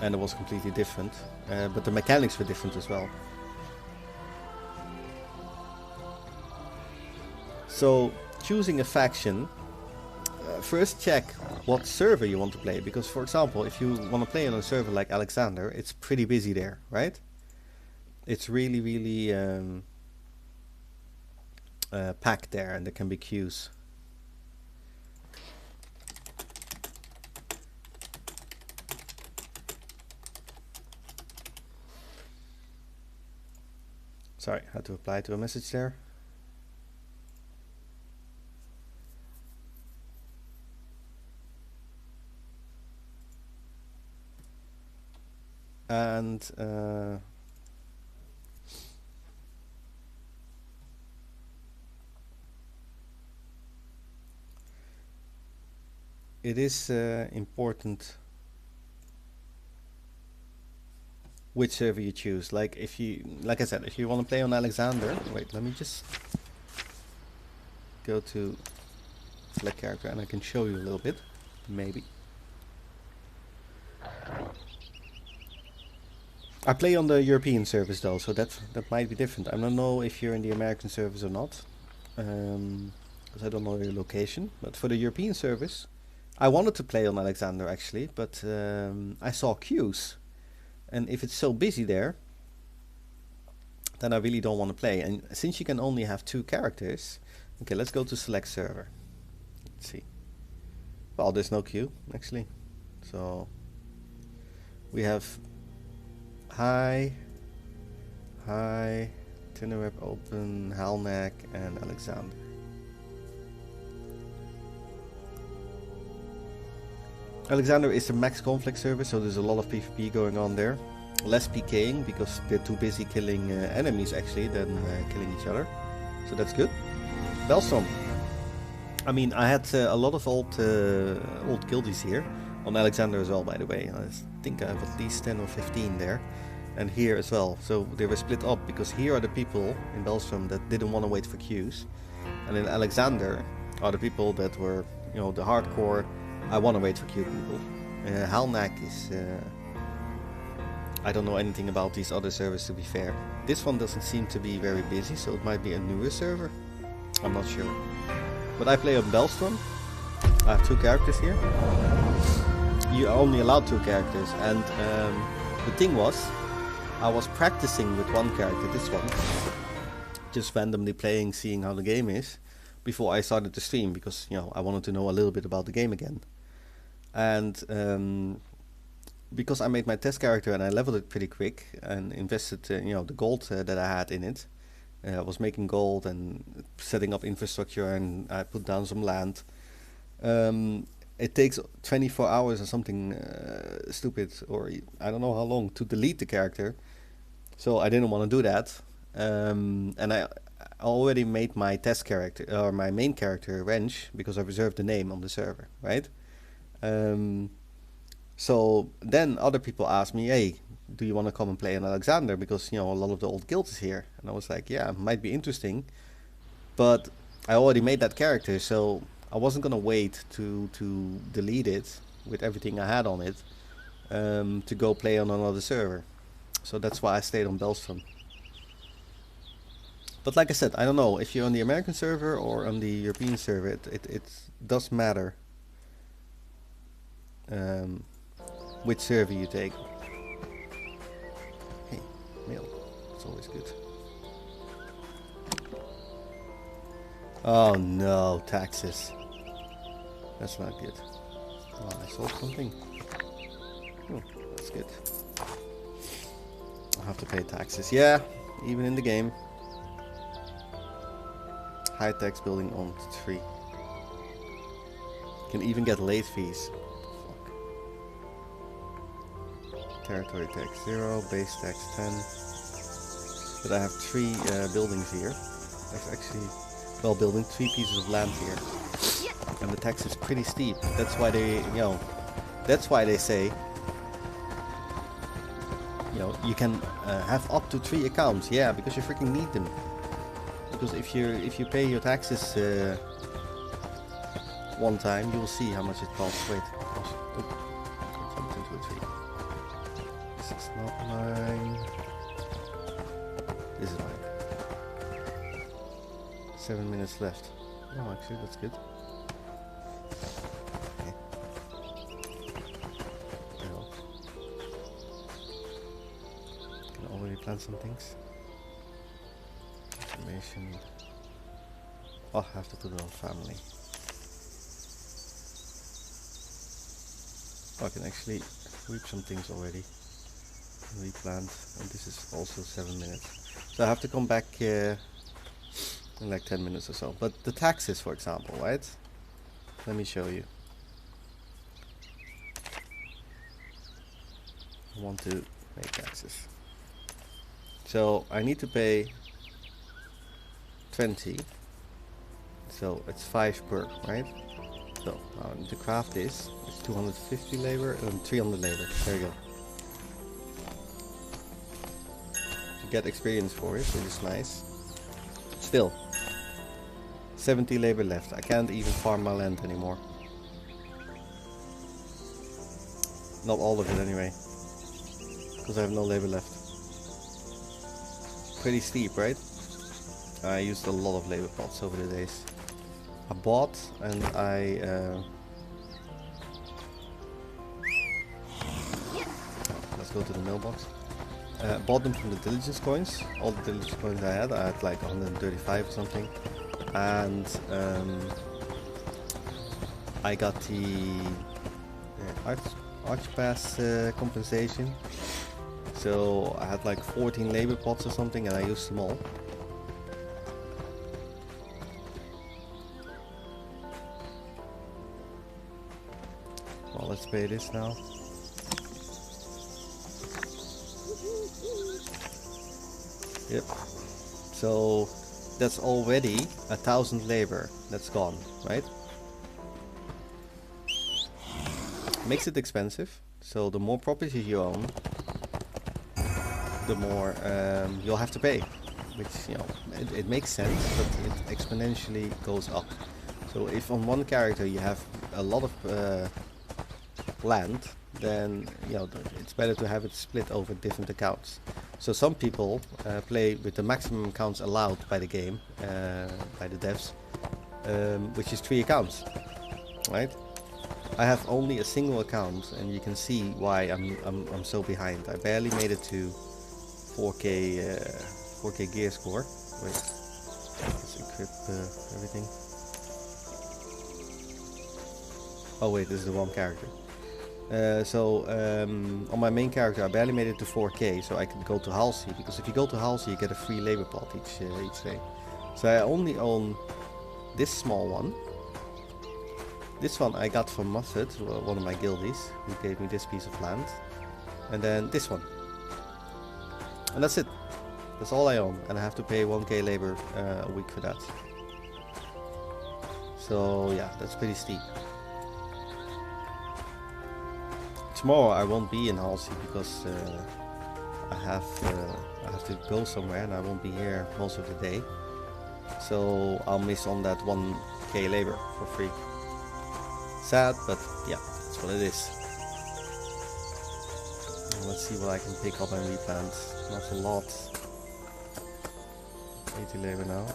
and it was completely different. But the mechanics were different as well. So choosing a faction. First check what server you want to play, because for example, if you want to play on a server like Alexander, it's pretty busy there, right? It's really packed there, and there can be queues. Sorry, I had to reply to a message there. And it is important which server you choose. Like if you, like I said, if you want to play on Alexander, wait, let me just go to select character and I can show you a little bit, maybe. I play on the European servers though, so that might be different. I don't know if you're in the American servers or not, because I don't know your location. But for the European servers, I wanted to play on Alexander actually, but I saw queues, and if it's so busy there, then I really don't want to play. And since you can only have 2 characters, okay, let's go to select server. Let's see. Well, there's no queue actually, so we have Hi, Tinnerweb open, Halnak, and Alexander. Alexander is a max conflict server, so there's a lot of PvP going on there. Less PKing because they're too busy killing enemies actually than killing each other, so that's good. Bellstorm. I mean, I had a lot of old guildies here on Alexander as well, by the way. I think I have at least 10 or 15 there, and here as well. So they were split up because here are the people in Bellstorm that didn't want to wait for queues, and in Alexander are the people that were, you know, the hardcore. I want to wait for queue people. Halnak is. I don't know anything about these other servers, to be fair. This one doesn't seem to be very busy, so it might be a newer server. I'm not sure. But I play on Bellstorm. I have 2 characters here. You're only allowed 2 characters, and the thing was, I was practicing with one character, this one, just randomly playing, seeing how the game is, before I started the stream, because, you know, I wanted to know a little bit about the game again. And because I made my test character and I leveled it pretty quick and invested, you know, the gold that I had in it. I was making gold and setting up infrastructure, and I put down some land. It takes 24 hours or something stupid, or I don't know how long, to delete the character. So I didn't want to do that. And I already made my test character, or my main character, Wrench, because I reserved the name on the server, right? So then other people asked me, hey, do you want to come and play in Alexander? Because, you know, a lot of the old guilds is here. And I was like, yeah, it might be interesting. But I already made that character, so I wasn't going to wait to delete it with everything I had on it to go play on another server. So that's why I stayed on Bellstorm. But like I said, I don't know if you're on the American server or on the European server, it does matter which server you take. Hey, mail. It's always good. Oh no, taxes. That's not good. Oh, I sold something. Oh, that's good. I'll have to pay taxes. Yeah, even in the game. High tax building on 3. Can even get late fees. Territory tax 0, base tax 10. But I have 3 buildings here. That's actually, well, building 3 pieces of land here. And the tax is pretty steep. That's why they, you know, that's why they say, you know, you can have up to 3 accounts. Yeah, because you freaking need them. Because if you pay your taxes one time, you'll see how much it costs. Wait, this is not mine. This is mine. 7 minutes left. Oh, actually, that's good. Okay. Can already plant some things. Information. Oh, I have to put it on family. Oh, I can actually reap some things already. Replant, and this is also 7 minutes. So I have to come back in like 10 minutes or so. But the taxes, for example, right? Let me show you. I want to make taxes. So I need to pay 20. So it's 5 per, right? So now I need to craft this. It's 250 labor and 300 labor. There you go. Get experience for it, which is nice. Still, 70 labor left. I can't even farm my land anymore. Not all of it anyway, because I have no labor left. Pretty steep, right? I used a lot of labor pots over the days. I bought and I go to the mailbox. Bought them from the diligence coins. All the diligence coins I had like 135 or something. And I got the Arch Pass compensation. So I had like 14 labor pots or something and I used them all. Well, let's pay this now. Yep. So that's already 1,000 labor that's gone, right? Makes it expensive. So the more properties you own, the more you'll have to pay. Which, you know, it makes sense, but it exponentially goes up. So if on one character you have a lot of land, then you know it's better to have it split over different accounts. So some people play with the maximum accounts allowed by the game, by the devs, which is 3 accounts, right? I have only a single account, and you can see why I'm so behind. I barely made it to 4K gear score. Wait, let's equip everything. Oh wait, this is the wrong character. On my main character I barely made it to 4K, so I could go to Halsey, because if you go to Halsey you get a free labor plot each day. So I only own this small one. This one I got from Muffet, one of my guildies, who gave me this piece of land. And then this one. And that's it. That's all I own, and I have to pay 1K labor a week for that. So yeah, that's pretty steep. Tomorrow I won't be in Halsey because I have to go somewhere and I won't be here most of the day. So I'll miss on that 1K labor for free. Sad, but yeah, that's what it is. And let's see what I can pick up and replant. Not a lot. 80 labor now.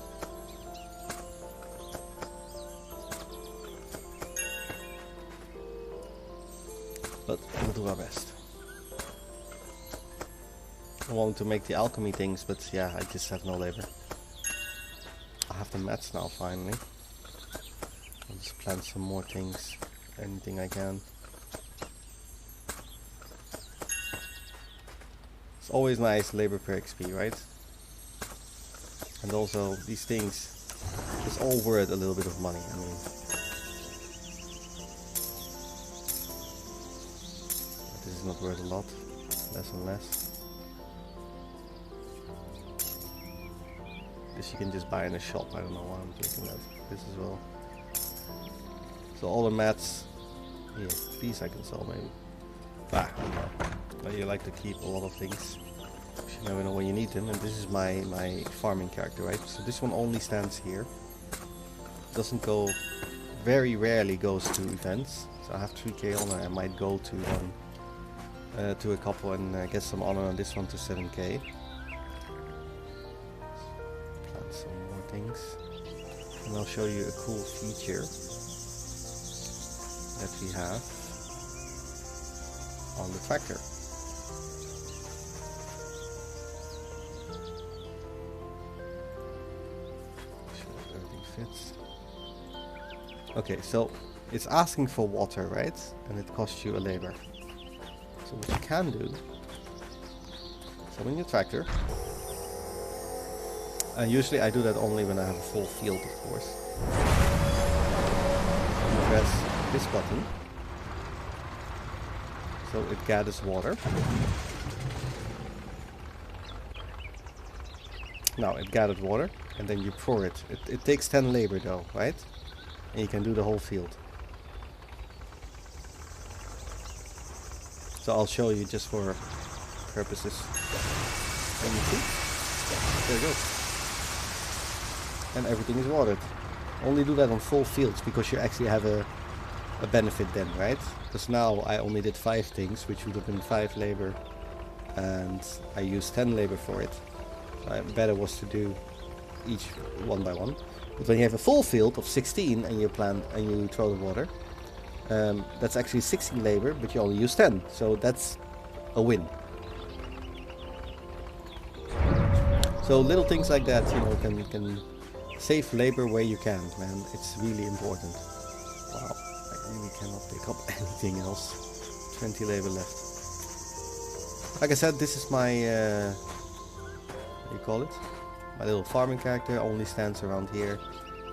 But we'll do our best. I want to make the alchemy things, but yeah, I just have no labor. I have the mats now finally. I'll just plant some more things, anything I can. It's always nice labor per XP, right? And also these things, it's all worth a little bit of money. I mean, this is not worth a lot, less and less. This you can just buy in a shop. I don't know why I'm clicking that. This as well. So all the mats, yeah, these I can sell maybe. I don't know. But you like to keep a lot of things. You never know when you need them. And this is my farming character, right? So this one only stands here. Doesn't go, very rarely goes to events. So I have 3K honor. I might go to one, to a couple and get some honor on this one to 7K. Plant some more things. And I'll show you a cool feature that we have on the tractor. Okay, so it's asking for water, right? And it costs you a labor. So what you can do, summon your tractor. And usually I do that only when I have a full field, of course. You press this button. So it gathers water. Now it gathered water, and then you pour it. It takes 10 labor though, right? And you can do the whole field. So I'll show you just for purposes. And you see? There it goes. And everything is watered. Only do that on full fields because you actually have a benefit then, right? Because now I only did 5 things, which would have been 5 labor, and I used 10 labor for it. So better was to do each one by one. But when you have a full field of 16 and you plant and you throw the water, that's actually 16 labor, but you only use 10. So that's a win. So little things like that, you know, can save labor where you can, man. It's really important. Wow, I really cannot pick up anything else. 20 labor left. Like I said, this is my, what do you call it? My little farming character, only stands around here.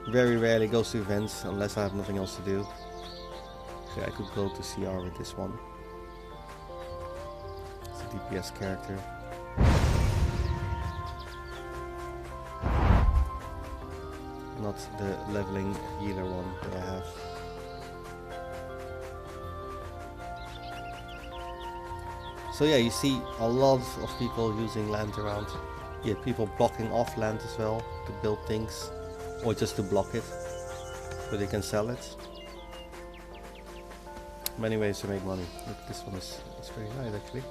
Very rarely goes to events unless I have nothing else to do. So I could go to CR with this one. It's a DPS character. Not the leveling healer one that I have. So yeah, you see a lot of people using land around. Yeah, people blocking off land as well to build things, or just to block it so they can sell it. Many ways to make money. Look, this one is very nice actually.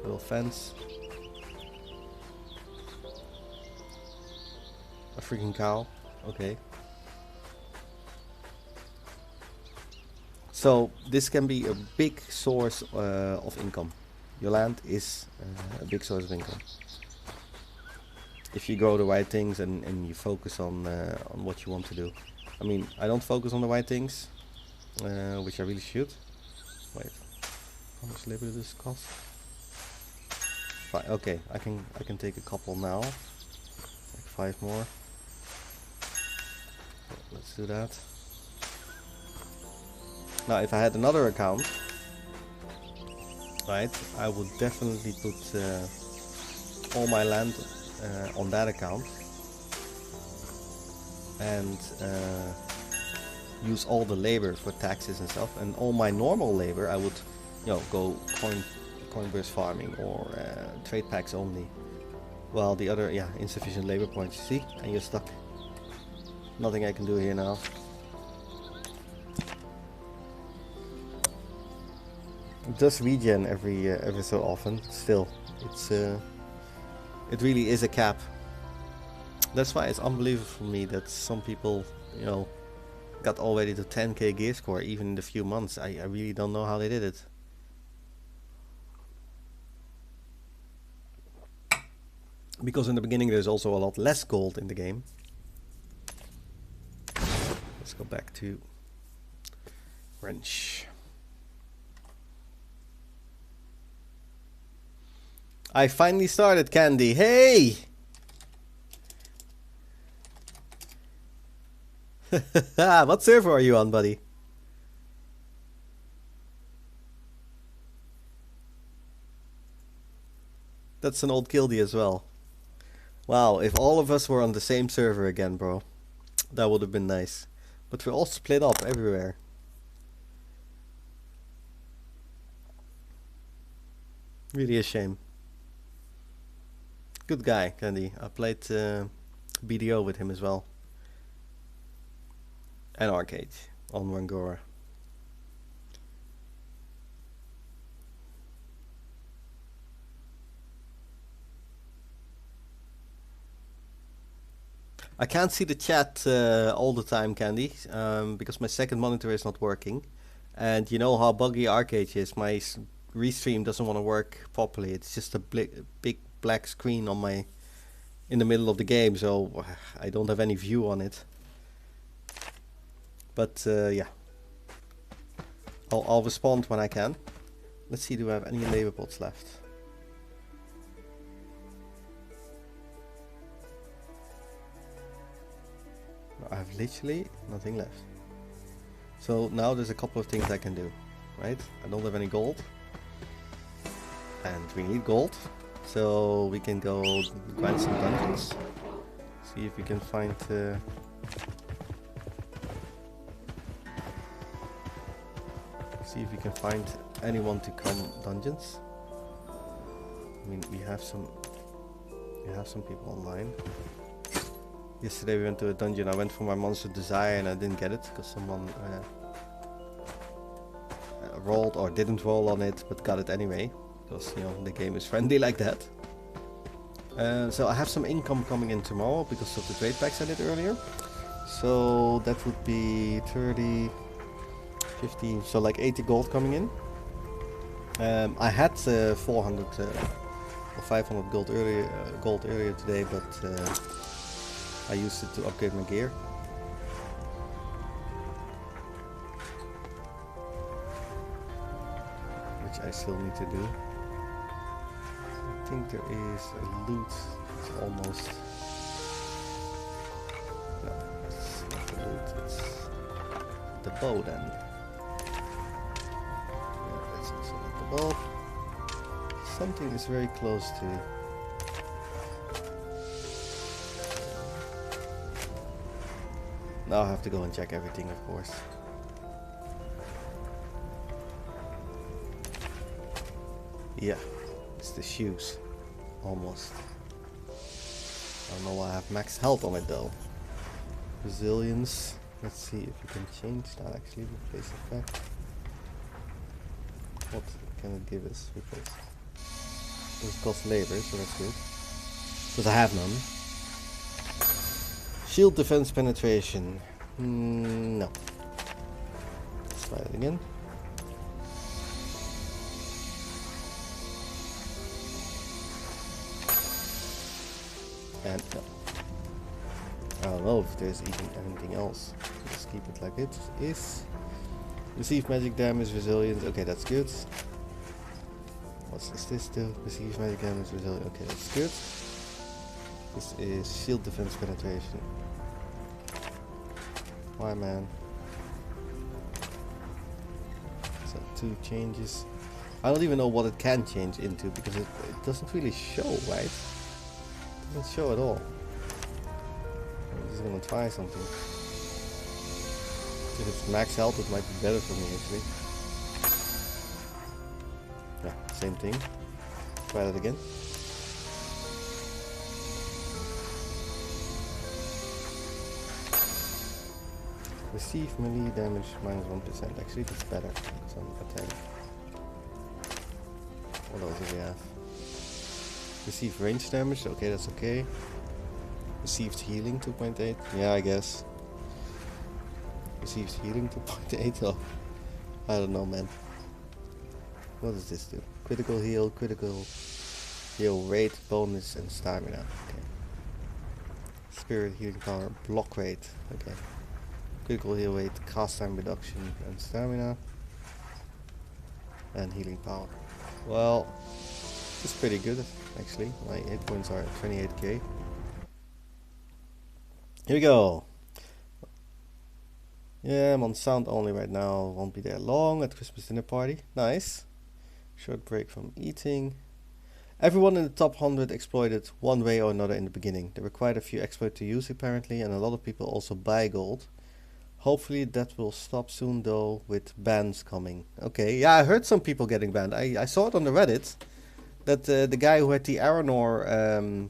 Little fence. A freaking cow. Okay. So this can be a big source of income. Your land is a big source of income. If you grow the right things and you focus on what you want to do. I mean, I don't focus on the right things, which I really should. Wait, how much labor does this cost? Fine, okay, I can take a couple now, like 5 more. Let's do that. Now, if I had another account, right, I would definitely put all my land on that account and use all the labor for taxes and stuff, and all my normal labor I would, you know, go coin burst farming or trade packs only. While the other, yeah, insufficient labor points. You see, and you're stuck. Nothing I can do here now. It does regen every so often. Still, it's it really is a cap. That's why it's unbelievable for me that some people, you know, got already to 10k gear score even in a few months. I really don't know how they did it. Because in the beginning there's also a lot less gold in the game. Let's go back to wrench. I finally started, Candy. Hey! What server are you on, buddy? That's an old Kildy as well. Wow, if all of us were on the same server again, bro. That would have been nice. But we're all split up everywhere. Really a shame. Good guy, Candy. I played BDO with him as well. And Archeage on Rangora. I can't see the chat all the time, Candy, because my second monitor is not working. And you know how buggy Archeage is. My restream doesn't want to work properly. It's just a big black screen on my in the middle of the game, so I don't have any view on it. But yeah, I'll respond when I can. Let's see, do I have any labor pots left? I have literally nothing left. So now there's a couple of things I can do, right? I don't have any gold, and we need gold, so we can go grind some dungeons. See if we can find. See if we can find anyone to come dungeons. I mean, we have some people online. Yesterday we went to a dungeon. I went for my Monster Desire and I didn't get it because someone rolled or didn't roll on it, but got it anyway. Because, you know, the game is friendly like that. So I have some income coming in tomorrow because of the trade packs I did earlier. So that would be 30, 50, so like 80 gold coming in. I had 400 or 500 gold earlier today, but I used it to upgrade my gear. Which I still need to do. I think there is a loot. It's almost. No, it's not the loot. It's the bow then. No, that's also not the bow. Something is very close to. Now I have to go and check everything, of course. Yeah, it's the shoes. Almost. I don't know why I have max health on it though. Resilience. Let's see if you can change that actually. Replace effect. What can it give us? Replace. This costs labor, so that's good. Because I have none. Shield defense penetration. No. Let's try it again. And no. I don't know if there's even anything else. Just keep it like it is. Receive magic damage, resilience. Okay, that's good. What does this do? Receive magic damage, resilience. Okay, that's good. This is shield defense penetration. Why, man? So 2 changes. I don't even know what it can change into because it doesn't really show, right? It doesn't show at all. I'm just gonna try something. If it's max health, it might be better for me actually. Yeah, same thing. Try that again. Receive melee damage minus 1%. Actually, that's better. It's on attack. What else do we have? Receive range damage. Okay, that's okay. Received healing 2.8. Yeah, I guess. Received healing 2.8. Oh, I don't know, man. What does this do? Critical heal rate, bonus, and stamina. Okay. Spirit healing power, block rate. Okay. Critical heal rate, cast time reduction, and stamina. And healing power. Well, it's pretty good actually. My hit points are 28k. Here we go. Yeah, I'm on sound only right now. Won't be there long at Christmas dinner party. Nice. Short break from eating. Everyone in the top 100 exploited one way or another in the beginning. They were quite a few exploits to use apparently, and a lot of people also buy gold. Hopefully that will stop soon though, with bans coming. Okay, yeah, I heard some people getting banned. I saw it on the Reddit that the guy who had the Aranor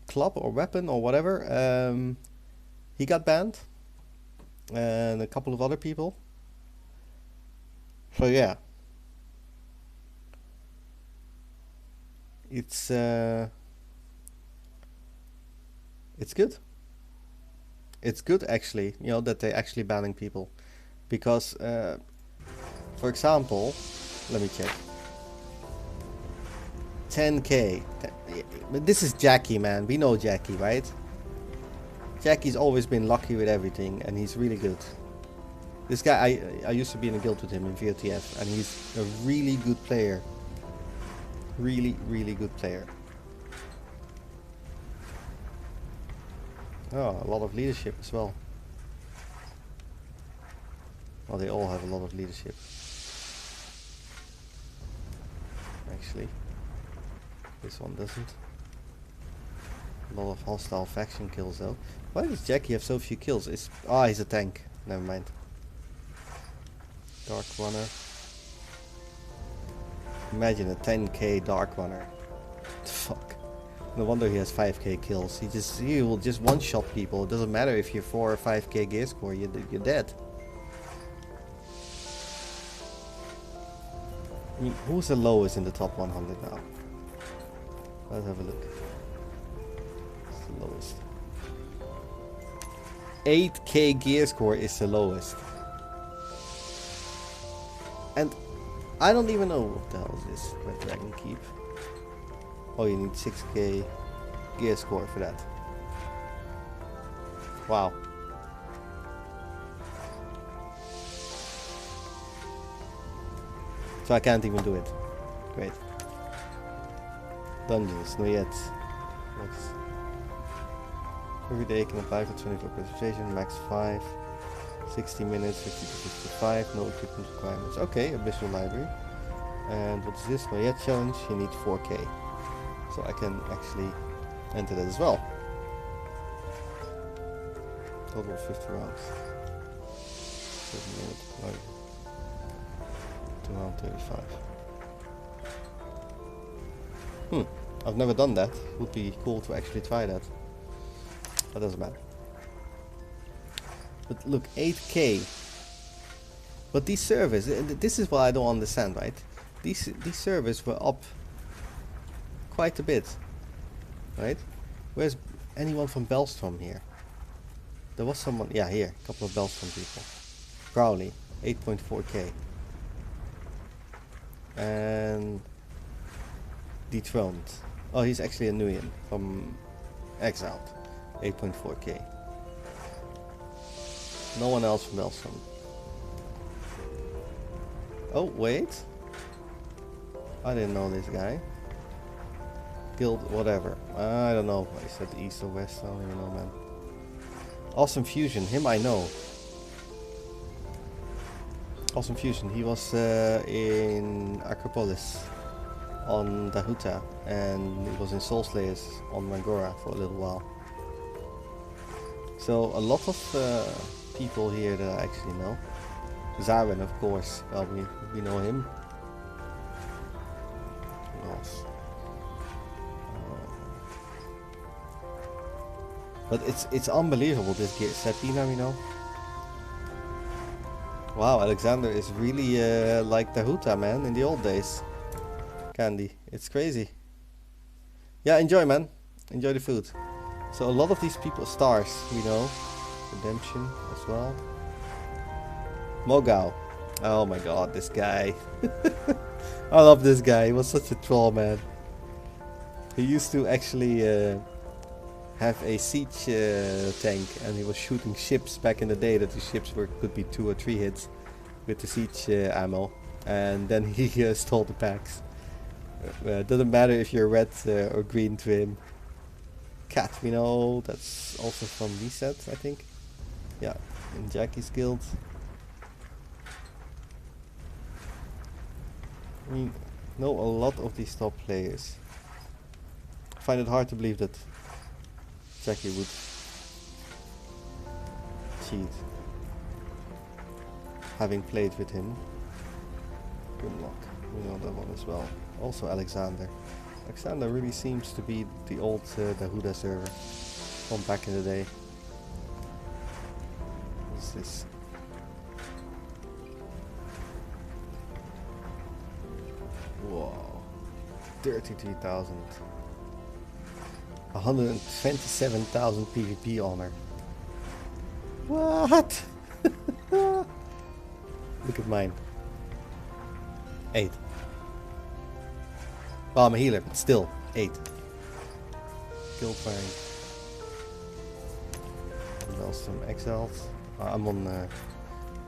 club or weapon or whatever, he got banned, and a couple of other people. So yeah, it's good. It's good actually, you know, that they're actually banning people, because for example, let me check. 10k. But this is Jackie, man. We know Jackie, right? Jackie's always been lucky with everything, and he's really good. This guy, I used to be in a guild with him in VOTF, and he's a really good player. Really, really good player. Oh, a lot of leadership as well. Well, they all have a lot of leadership. Actually, this one doesn't. A lot of hostile faction kills though. Why does Jackie have so few kills? It's he's a tank. Never mind. Dark Runner. Imagine a 10k Dark Runner. Fuck. No wonder he has 5k kills. He will just one-shot people. It doesn't matter if you're 4 or 5k gear score. You're dead. I mean, who's the lowest in the top 100 now? Let's have a look. It's the lowest. 8k gear score is the lowest. And I don't even know what the hell is this Red Dragon Keep. Oh, you need 6k gear score for that. Wow. So I can't even do it. Great. Dungeons, not yet. What's every day can apply for 20 clock registration, max 5. 60 minutes, 50 to 55, no equipment requirements. Okay, Abyssal Library. And what's this? No yet challenge, you need 4k. So I can actually enter that as well. Total of 50 rounds. 7 minutes, to round 35. I've never done that. Would be cool to actually try that. That doesn't matter. But look, 8k. But these servers, this is what I don't understand, right? These servers were up quite a bit, right? Where's anyone from Bellstrom here? There was someone, yeah, here, a couple of Bellstrom people. Crowley, 8.4k. And Dethroned. Oh, he's actually a Nuyen from Exiled, 8.4k. No one else from Bellstrom. Oh, wait. I didn't know this guy. Guild, whatever. I don't know. I said east or west. I don't even know, man. Awesome Fusion. Him I know. Awesome Fusion. He was in Acropolis on Dahuta. And he was in Soul Slayers on Mangora for a little while. So a lot of people here that I actually know. Zarwin, of course. Well, we know him. Who else? But it's unbelievable, this gear. Sepina, we know. Wow, Alexander is really like Dahuta, man, in the old days. Candy, it's crazy. Yeah, enjoy, man. Enjoy the food. So a lot of these people, stars, we know. Redemption as well. Mogao. Oh my god, this guy. I love this guy. He was such a troll, man. He used to actually have a siege tank, and he was shooting ships back in the day that the ships could be 2 or 3 hits with the siege ammo. And then he stole the packs. Doesn't matter if you're red or green to him. Cat, we know, that's also from Reset, I think. Yeah, in Jackie's guild. We know a lot of these top players. I find it hard to believe that Jackie would cheat, having played with him. Grimlock, we know that one as well. Also Alexander. Alexander really seems to be the old Dahuda server from back in the day. What's this? Whoa, 33,000. 127,000 PvP honor. What? Look at mine. 8. Well, I'm a healer, but still, 8. Guild firing. What else? Some exiles. I'm on,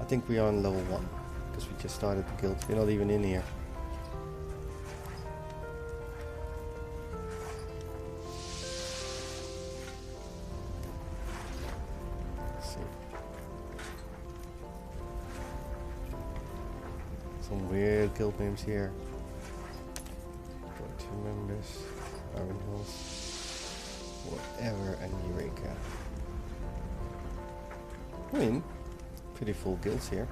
I think we are on level 1. Because we just started the guild. We're not even in here. Let's see. Some weird guild names here. 2 members, Iron Hills, whatever, and Eureka. I mean, pretty full guilds here.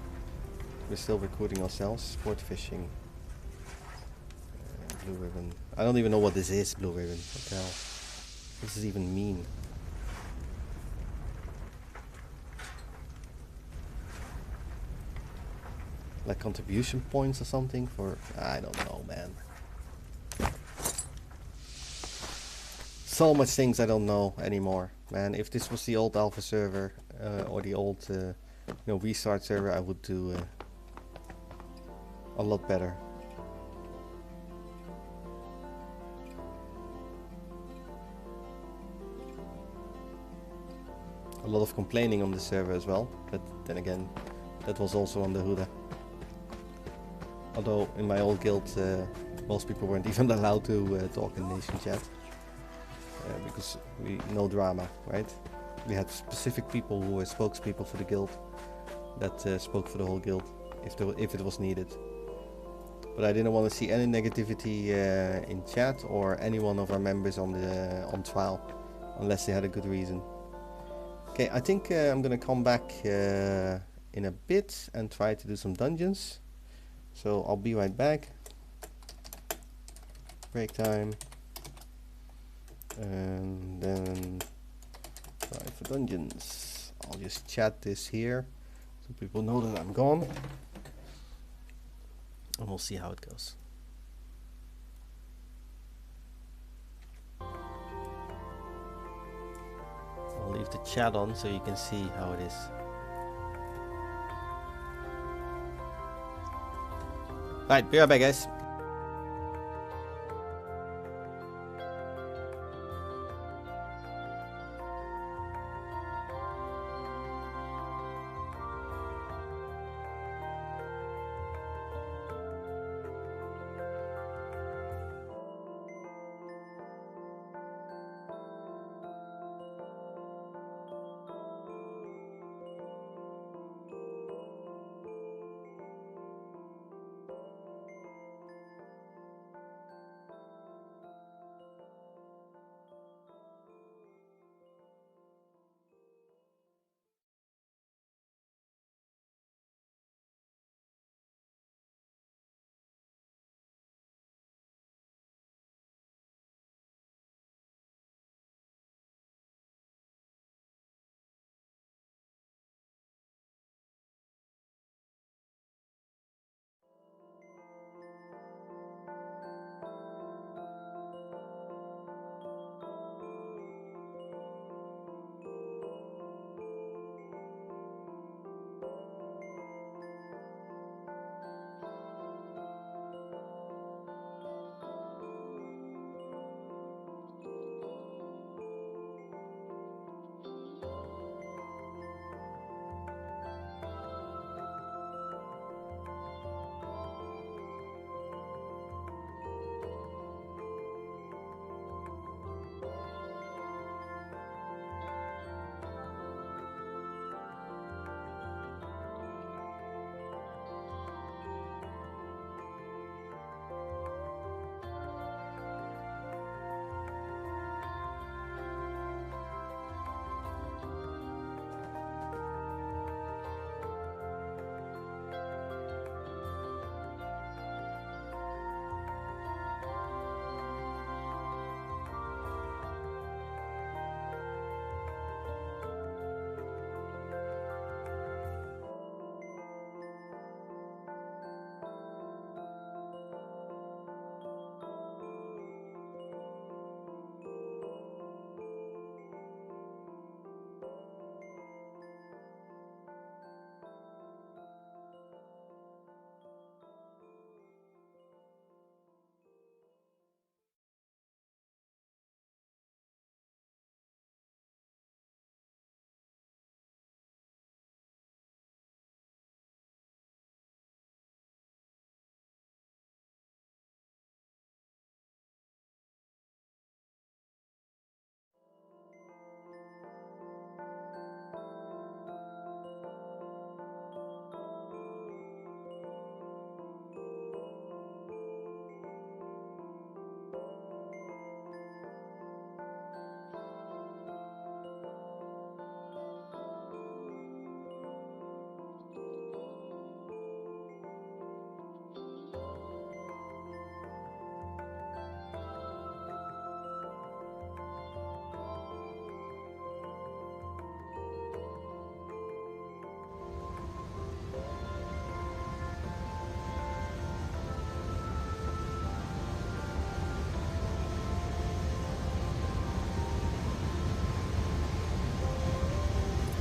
We're still recruiting ourselves. Sport fishing. Blue ribbon. I don't even know what this is, blue ribbon. What the hell? What does this even mean? Like contribution points or something for... I don't know, man. So much things I don't know anymore, man. If this was the old alpha server or the old, restart server, I would do a lot better. a lot of complaining on the server as well, but then again, that was also on the Huda. Although in my old guild, most people weren't even allowed to talk in nation chat, because no drama, right? We had specific people who were spokespeople for the guild that spoke for the whole guild if it was needed. But I didn't want to see any negativity in chat or any one of our members on trial, unless they had a good reason. Okay, I think I'm gonna come back in a bit and try to do some dungeons. So I'll be right back. Break time. And then try for dungeons. I'll just chat this here so people know that I'm gone. And we'll see how it goes. I'll leave the chat on so you can see how it is. Right, be right back, guys.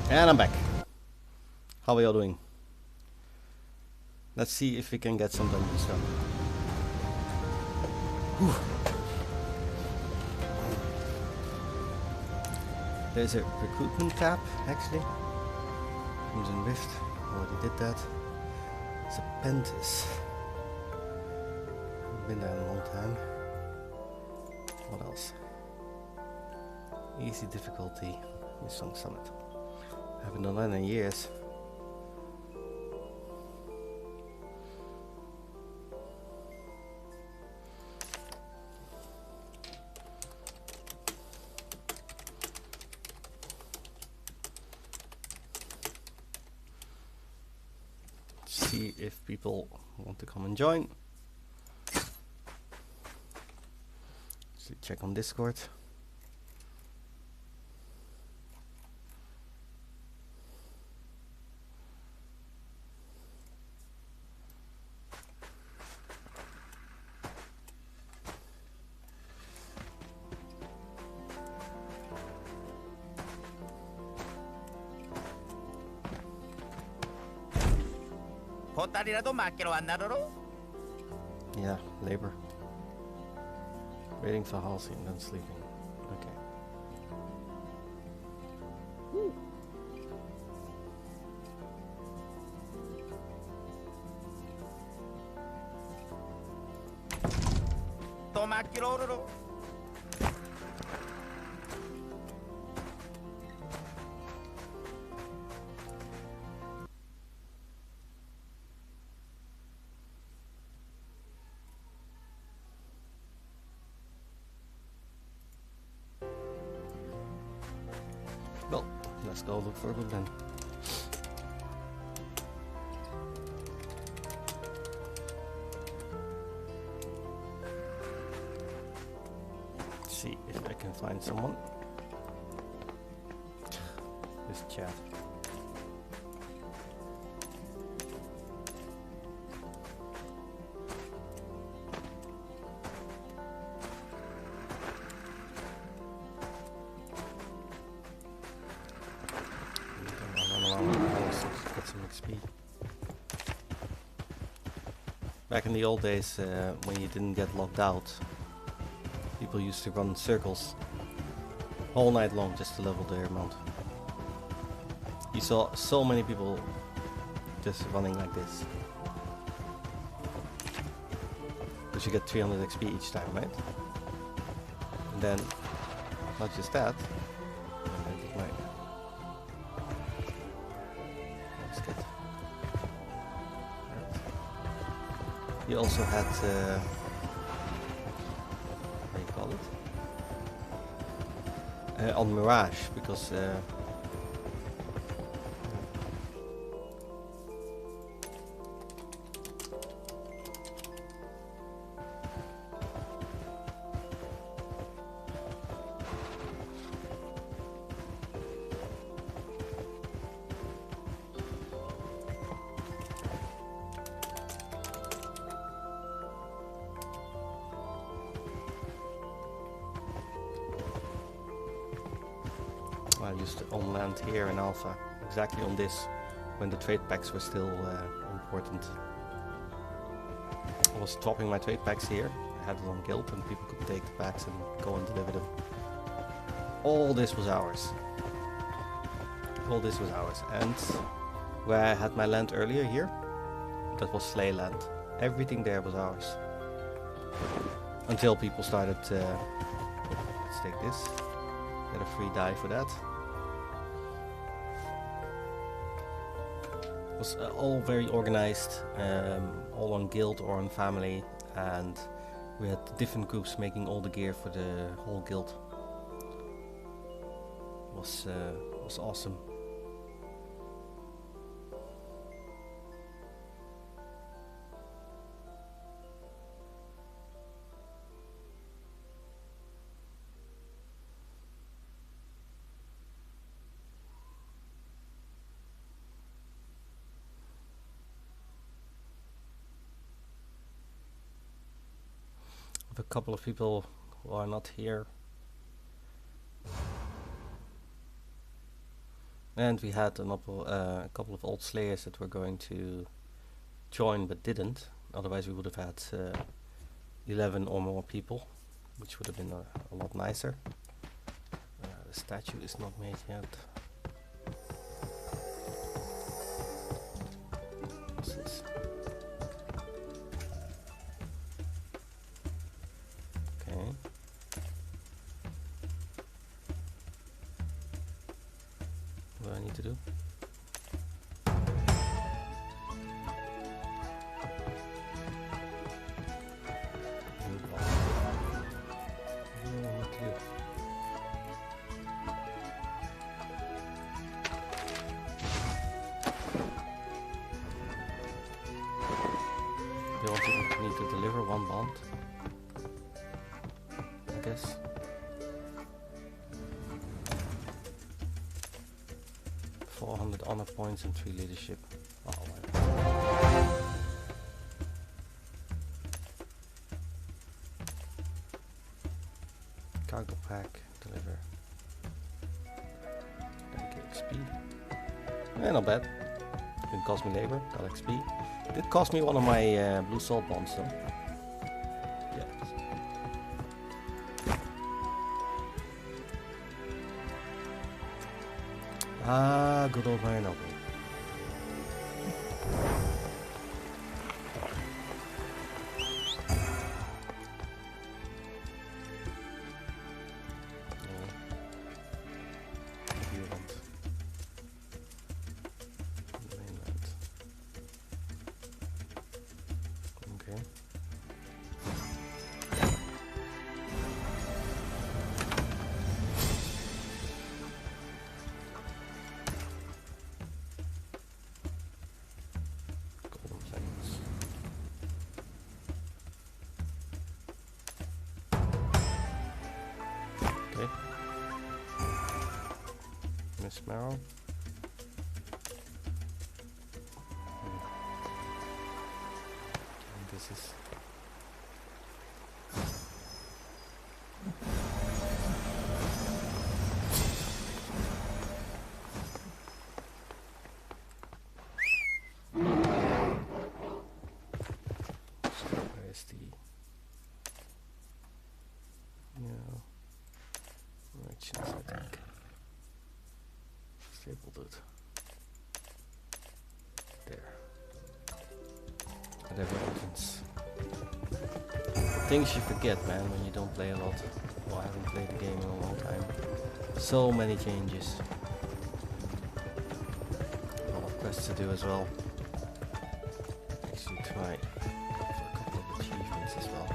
And I'm back. How are y'all doing? Let's see if we can get some dungeons done. Whew. There's a recruitment tab actually. Crimson Rift, already did that. It's a Pentis. Been there a long time. What else? Easy difficulty. Missing Summit. Haven't done that in years. See if people want to come and join. So check on Discord. Yeah, labor. Waiting for Halsey and then sleeping. Okay. Well, let's go look for a then. See if I can find someone. This chat. Back in the old days, when you didn't get locked out, people used to run circles all night long just to level their mount. You saw so many people just running like this. Because you get 300 XP each time, right? And then, not just that, you also had, how do you call it? On Mirage, because I used to on land here in Alpha, exactly on this, when the trade packs were still important. I was dropping my trade packs here, I had it on guild and people could take the packs and go and deliver them. All this was ours. All this was ours. And where I had my land earlier here, that was Slay land. Everything there was ours. Until people started, let's take this, get a free die for that. It was all very organized, all on guild or on family, and we had different groups making all the gear for the whole guild. It was awesome. A couple of people who are not here, and we had a couple of old slayers that were going to join but didn't. Otherwise we would have had 11 or more people, which would have been a lot nicer. The statue is not made yet. What's this? Okay. What do I need to do? They want me to deliver one bond, I guess. $400 honor points and 3 leadership. Oh, wow. Cargo pack, deliver. 10k XP. Eh, not bad. Didn't cost me labor, got XP. Did cost me one of my blue salt bombs though. Yeah. Ah, good old Marinoble. Miss Marrow. And this is where is the merchants, I think. Stapled it. There. Whatever opens. Things you forget, man, when you don't play a lot. Well, I haven't played the game in a long time. So many changes. A lot of quests to do as well. Actually try for a couple of achievements as well.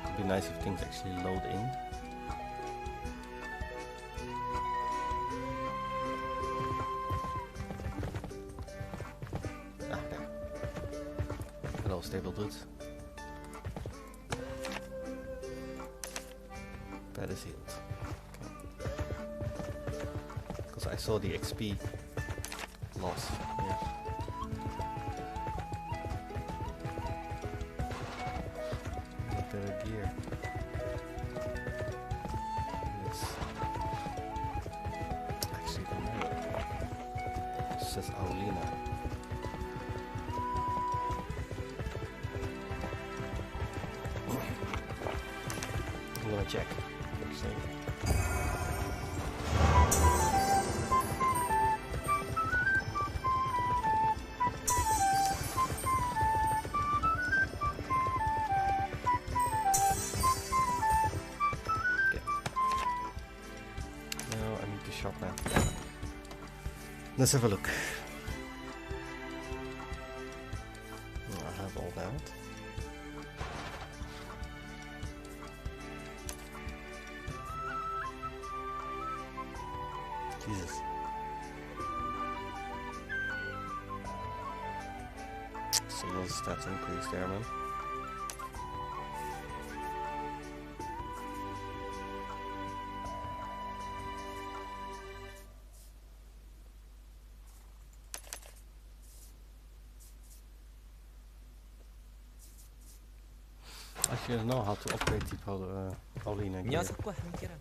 It'd be nice if things actually load in. Ah, there. Hello, stable dudes. That is healed. Because I saw the XP loss here. But the gear. Yes. Actually, the name. It says Aulina. I'm gonna check. Shop now. Let's have a look. I have all that. Jesus. So little stats increase there, man. I don't know how to operate the Paulina gear. 녀석과 함께라면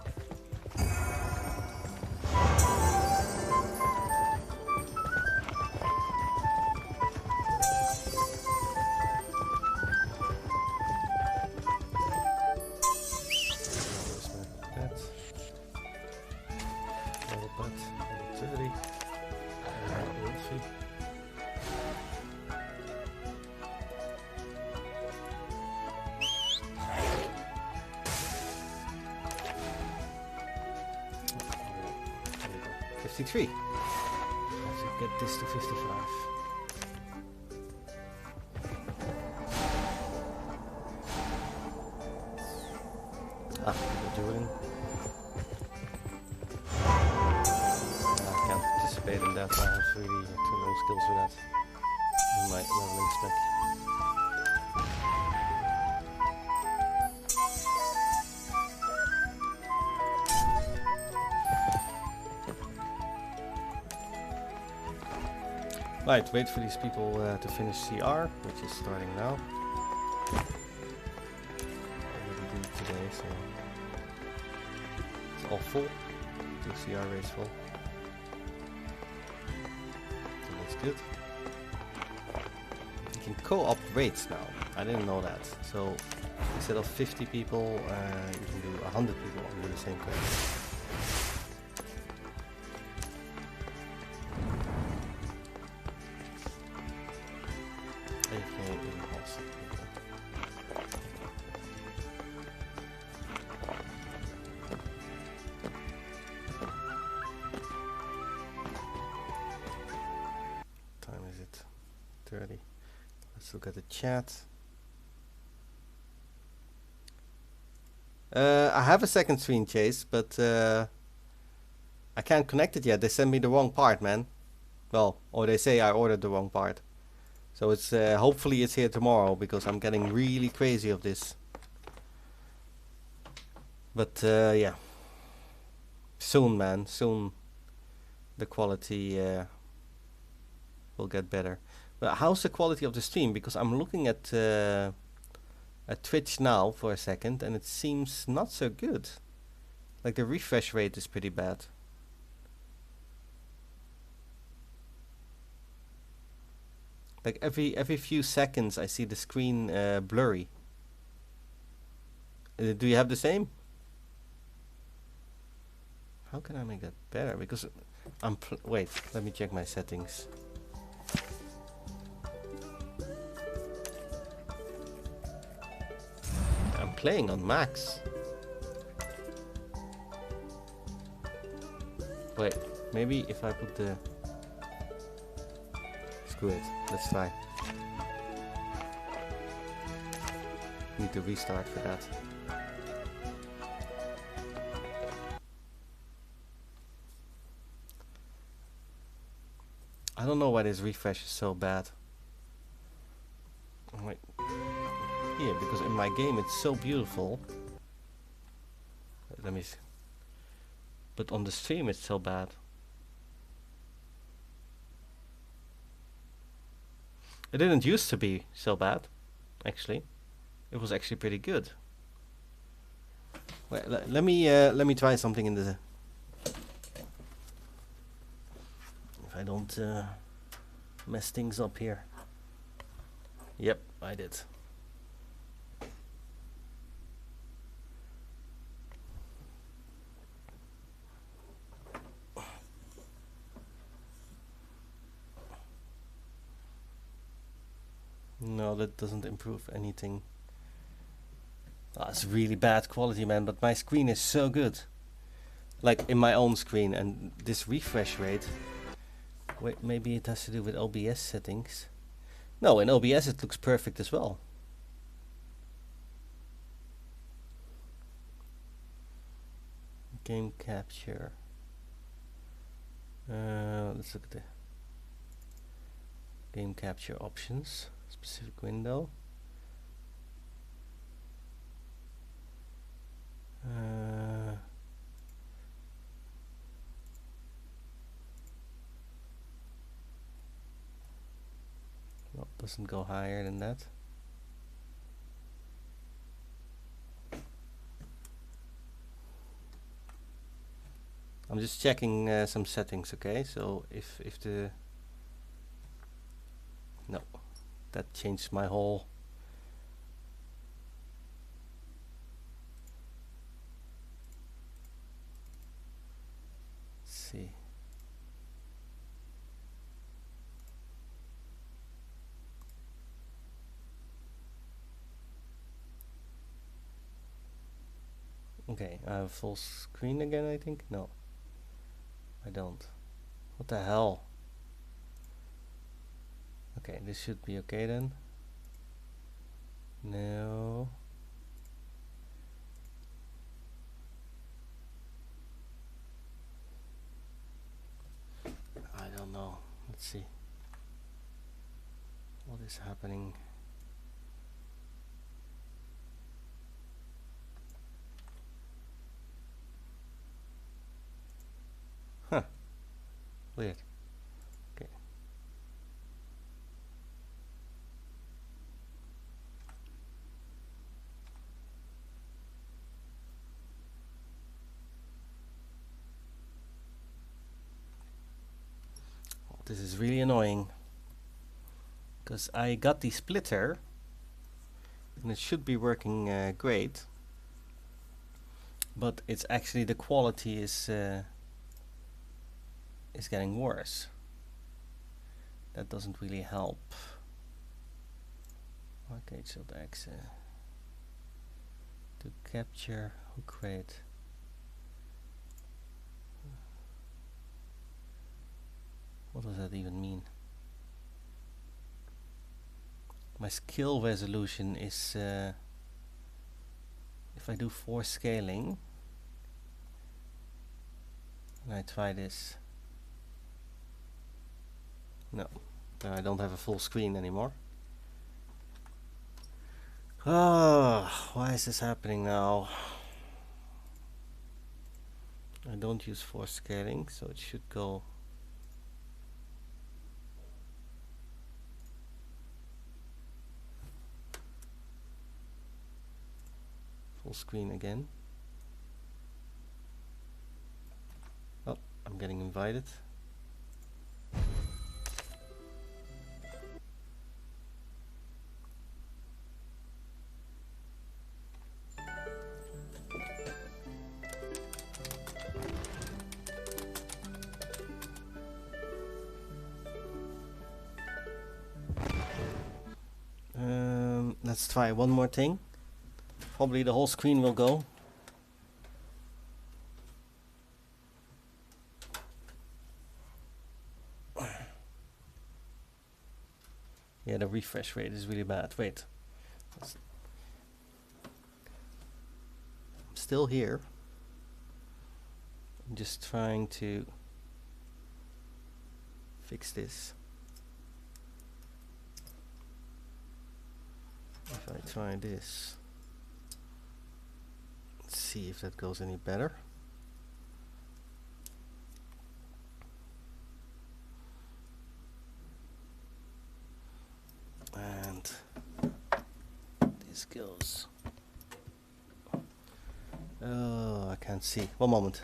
that. Level pet, level 30. Wolfie. There we go. 53. Let's get this to 55. Ah, we're doing. I can't participate in that. I have really too low skills for that in my leveling spec. Right, wait for these people to finish CR, which is starting now. Today, so it's all full. 2 CR rates full. So that's good. You can co-op rates now. I didn't know that. So instead of 50 people, you can do 100 people under the same crate. Time is it? 30. Let's look at the chat. I have a second screen, Chase, but I can't connect it yet. They sent me the wrong part, man. Well, or they say I ordered the wrong part. So it's hopefully it's here tomorrow, because I'm getting really crazy of this. But yeah, soon, man, soon the quality will get better. But how's the quality of the stream? Because I'm looking at Twitch now for a second, and it seems not so good. Like the refresh rate is pretty bad. Like every few seconds I see the screen blurry. Do you have the same? How can I make that better? Because wait, let me check my settings. I'm playing on max. Wait, maybe if I put the... Screw it, let's try. Need to restart for that. I don't know why this refresh is so bad. I'm like, here, because in my game it's so beautiful. Let me see. But on the stream it's so bad. It didn't used to be so bad, actually. It was actually pretty good. Wait, let me try something in the... If I don't mess things up here. Yep, I did. No, that doesn't improve anything. Oh, it's really bad quality, man, but my screen is so good. Like in my own screen, and this refresh rate... Wait, maybe it has to do with OBS settings. No, in OBS it looks perfect as well. Game capture. Let's look at the game capture options. Specific window. Well, doesn't go higher than that. I'm just checking some settings, okay? So if the... No, that changed my whole... see. Okay, I have full screen again, I think. No, I don't. What the hell? Okay, this should be okay then. No. I don't know. Let's see. What is happening? Huh. Weird. Okay. Well, this is really annoying. Because I got the splitter. And it should be working great. But it's actually the quality is getting worse. That doesn't really help. Archeage Unchained to capture hook rate. What does that even mean? My skill resolution is if I do 4 scaling and I try this. No, I don't have a full screen anymore. Ah, why is this happening now? I don't use 4 scaling, so it should go. Full screen again. Oh, I'm getting invited. Let's try one more thing. Probably the whole screen will go. Yeah, the refresh rate is really bad. Wait. I'm still here. I'm just trying to fix this. If I try this, let's see if that goes any better. And this goes. Oh, I can't see. One moment.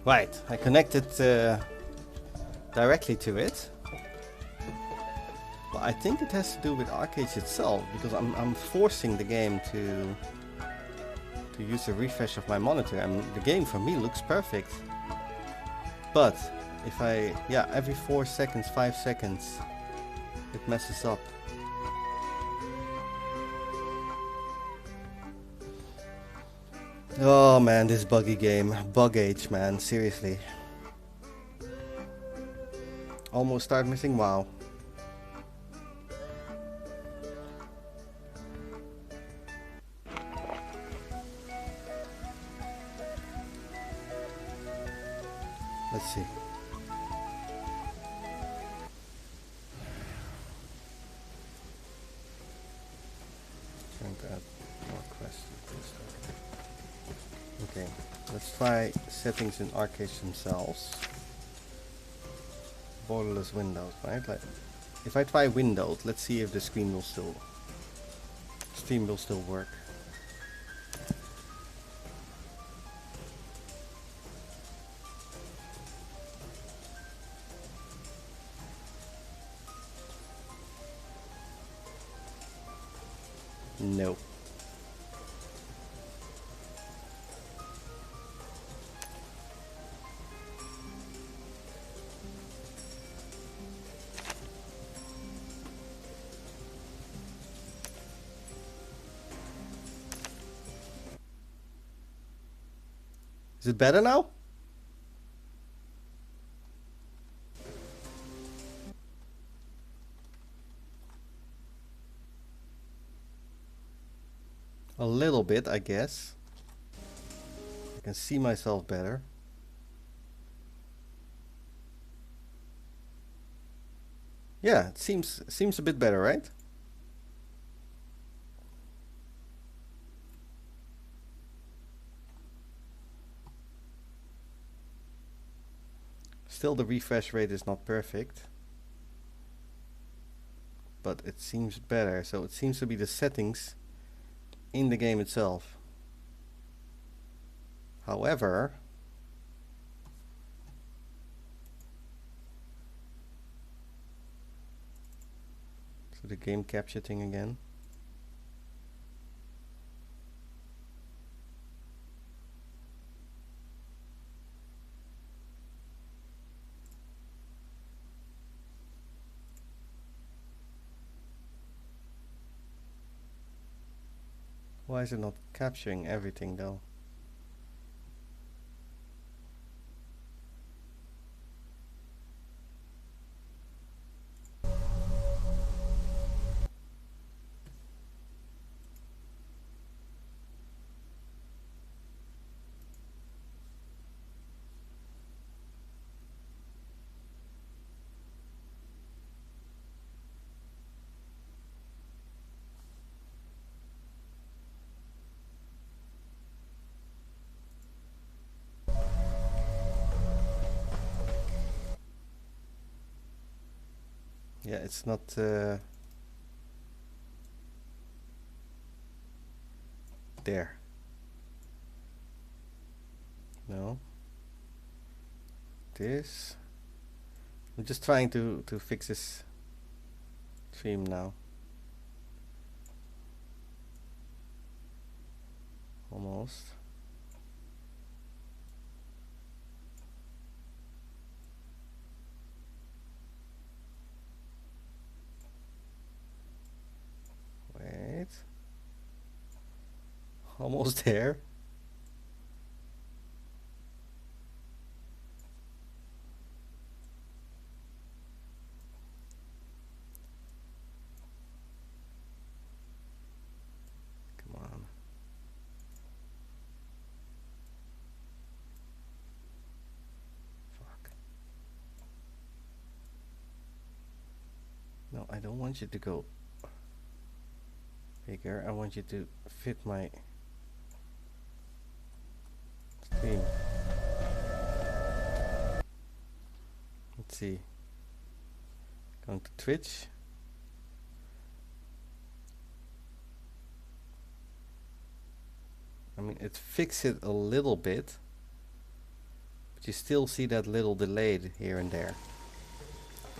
Right, I connected directly to it. Wow, I think it has to do with Archeage itself, because I'm forcing the game to use a refresh of my monitor, and the game for me looks perfect. But if I, yeah, every 4 seconds, 5 seconds, it messes up. Oh man, this buggy game. Bug-age, man, seriously. Almost start missing WoW. Let's see. Trying to add more questions. Okay, let's try settings in Archeage themselves. Borderless windows, right? Like, if I try Windows, let's see if the stream will still work. Nope. Is it better now? A little bit, I guess. I can see myself better. Yeah, it seems a bit better, right? Still, the refresh rate is not perfect, but it seems better. So it seems to be the settings in the game itself. However, so the game capture thing again. Why is it not capturing everything though? Yeah, it's not there. No. This. I'm just trying to fix this stream now. Almost. Wait. Almost there. Come on. Fuck. No, I don't want you to go bigger. I want you to fit my stream. Let's see. Going to Twitch. I mean, it fixed it a little bit, but you still see that little delay here and there.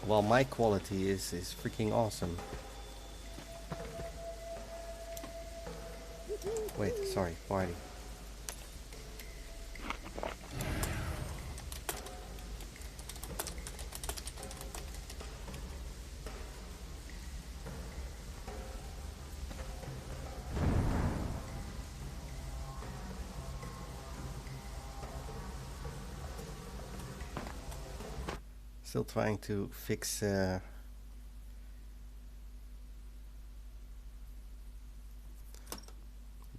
while my quality is freaking awesome. Wait, sorry, party. Still trying to fix the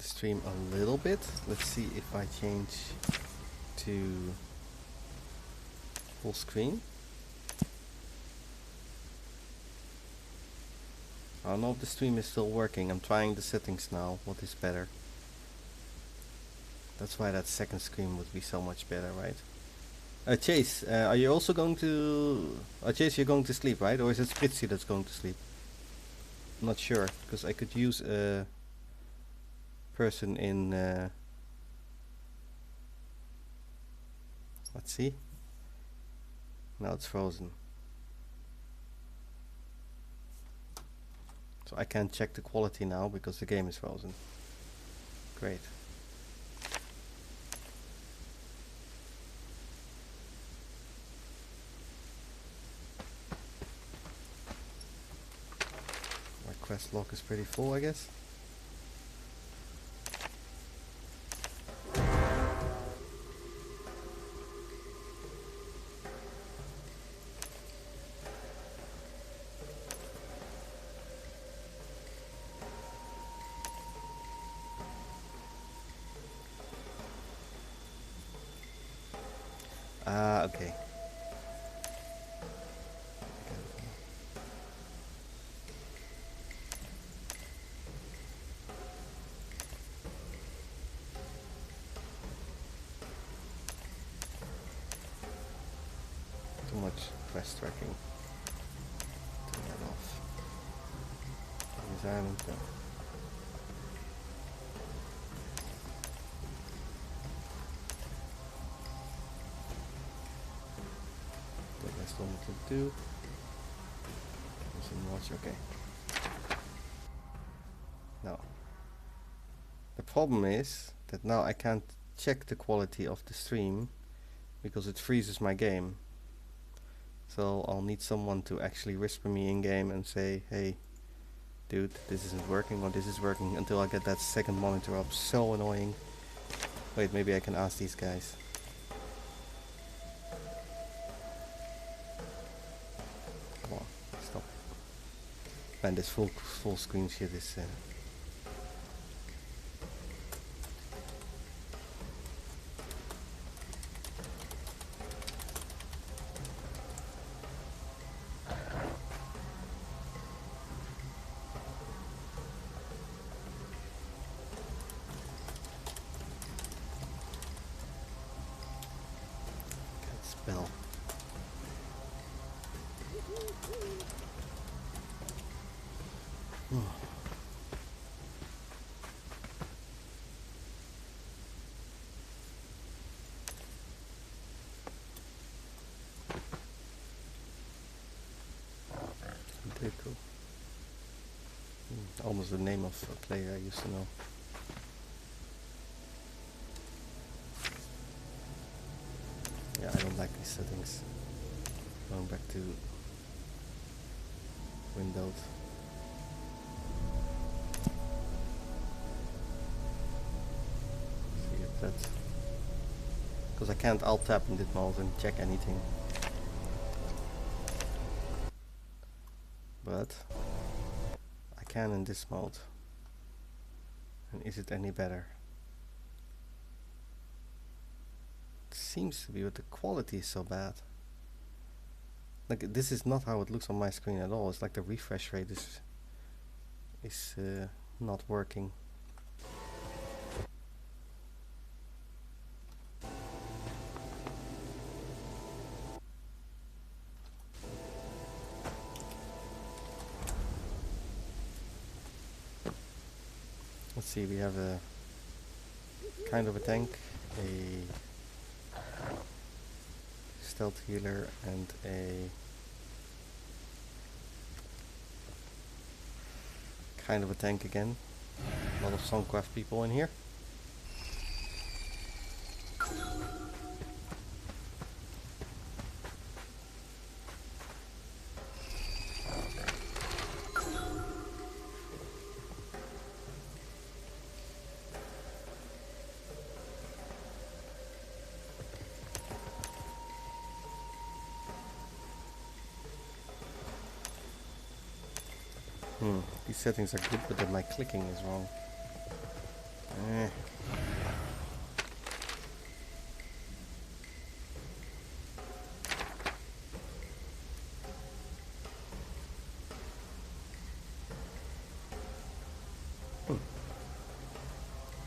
stream a little bit. Let's see if I change to full screen. I don't know if the stream is still working. I'm trying the settings now. What is better? That's why that second screen would be so much better, right? Chase, are you also going to... Chase, you're going to sleep, right? Or is it Fritzy that's going to sleep? I'm not sure, because I could use a person in... let's see. Now it's frozen. So I can't check the quality now because the game is frozen. Great. Quest log is pretty full, I guess. Okay. Too much quest tracking. Turn that off. Use island. No. I still need to do. Watch. Okay. Now, the problem is that now I can't check the quality of the stream because it freezes my game. So I'll need someone to actually whisper me in game and say, hey, dude, this isn't working or this is working, until I get that second monitor up. So annoying. Wait, maybe I can ask these guys. Come on, stop. Man, this full screen shit is... spell. Cool. Almost the name of a player I used to know. Yeah, I don't like these settings. Going back to Windows. See if that's... because I can't alt tab in this mode and check anything. But I can in this mode. And is it any better? It seems to be, but the quality is so bad. Like, this is not how it looks on my screen at all. It's like the refresh rate is not working. Let's see, we have a kind of a tank, a stealth healer and a kind of a tank again. A lot of Songcraft people in here. These settings are good, but then my clicking is wrong.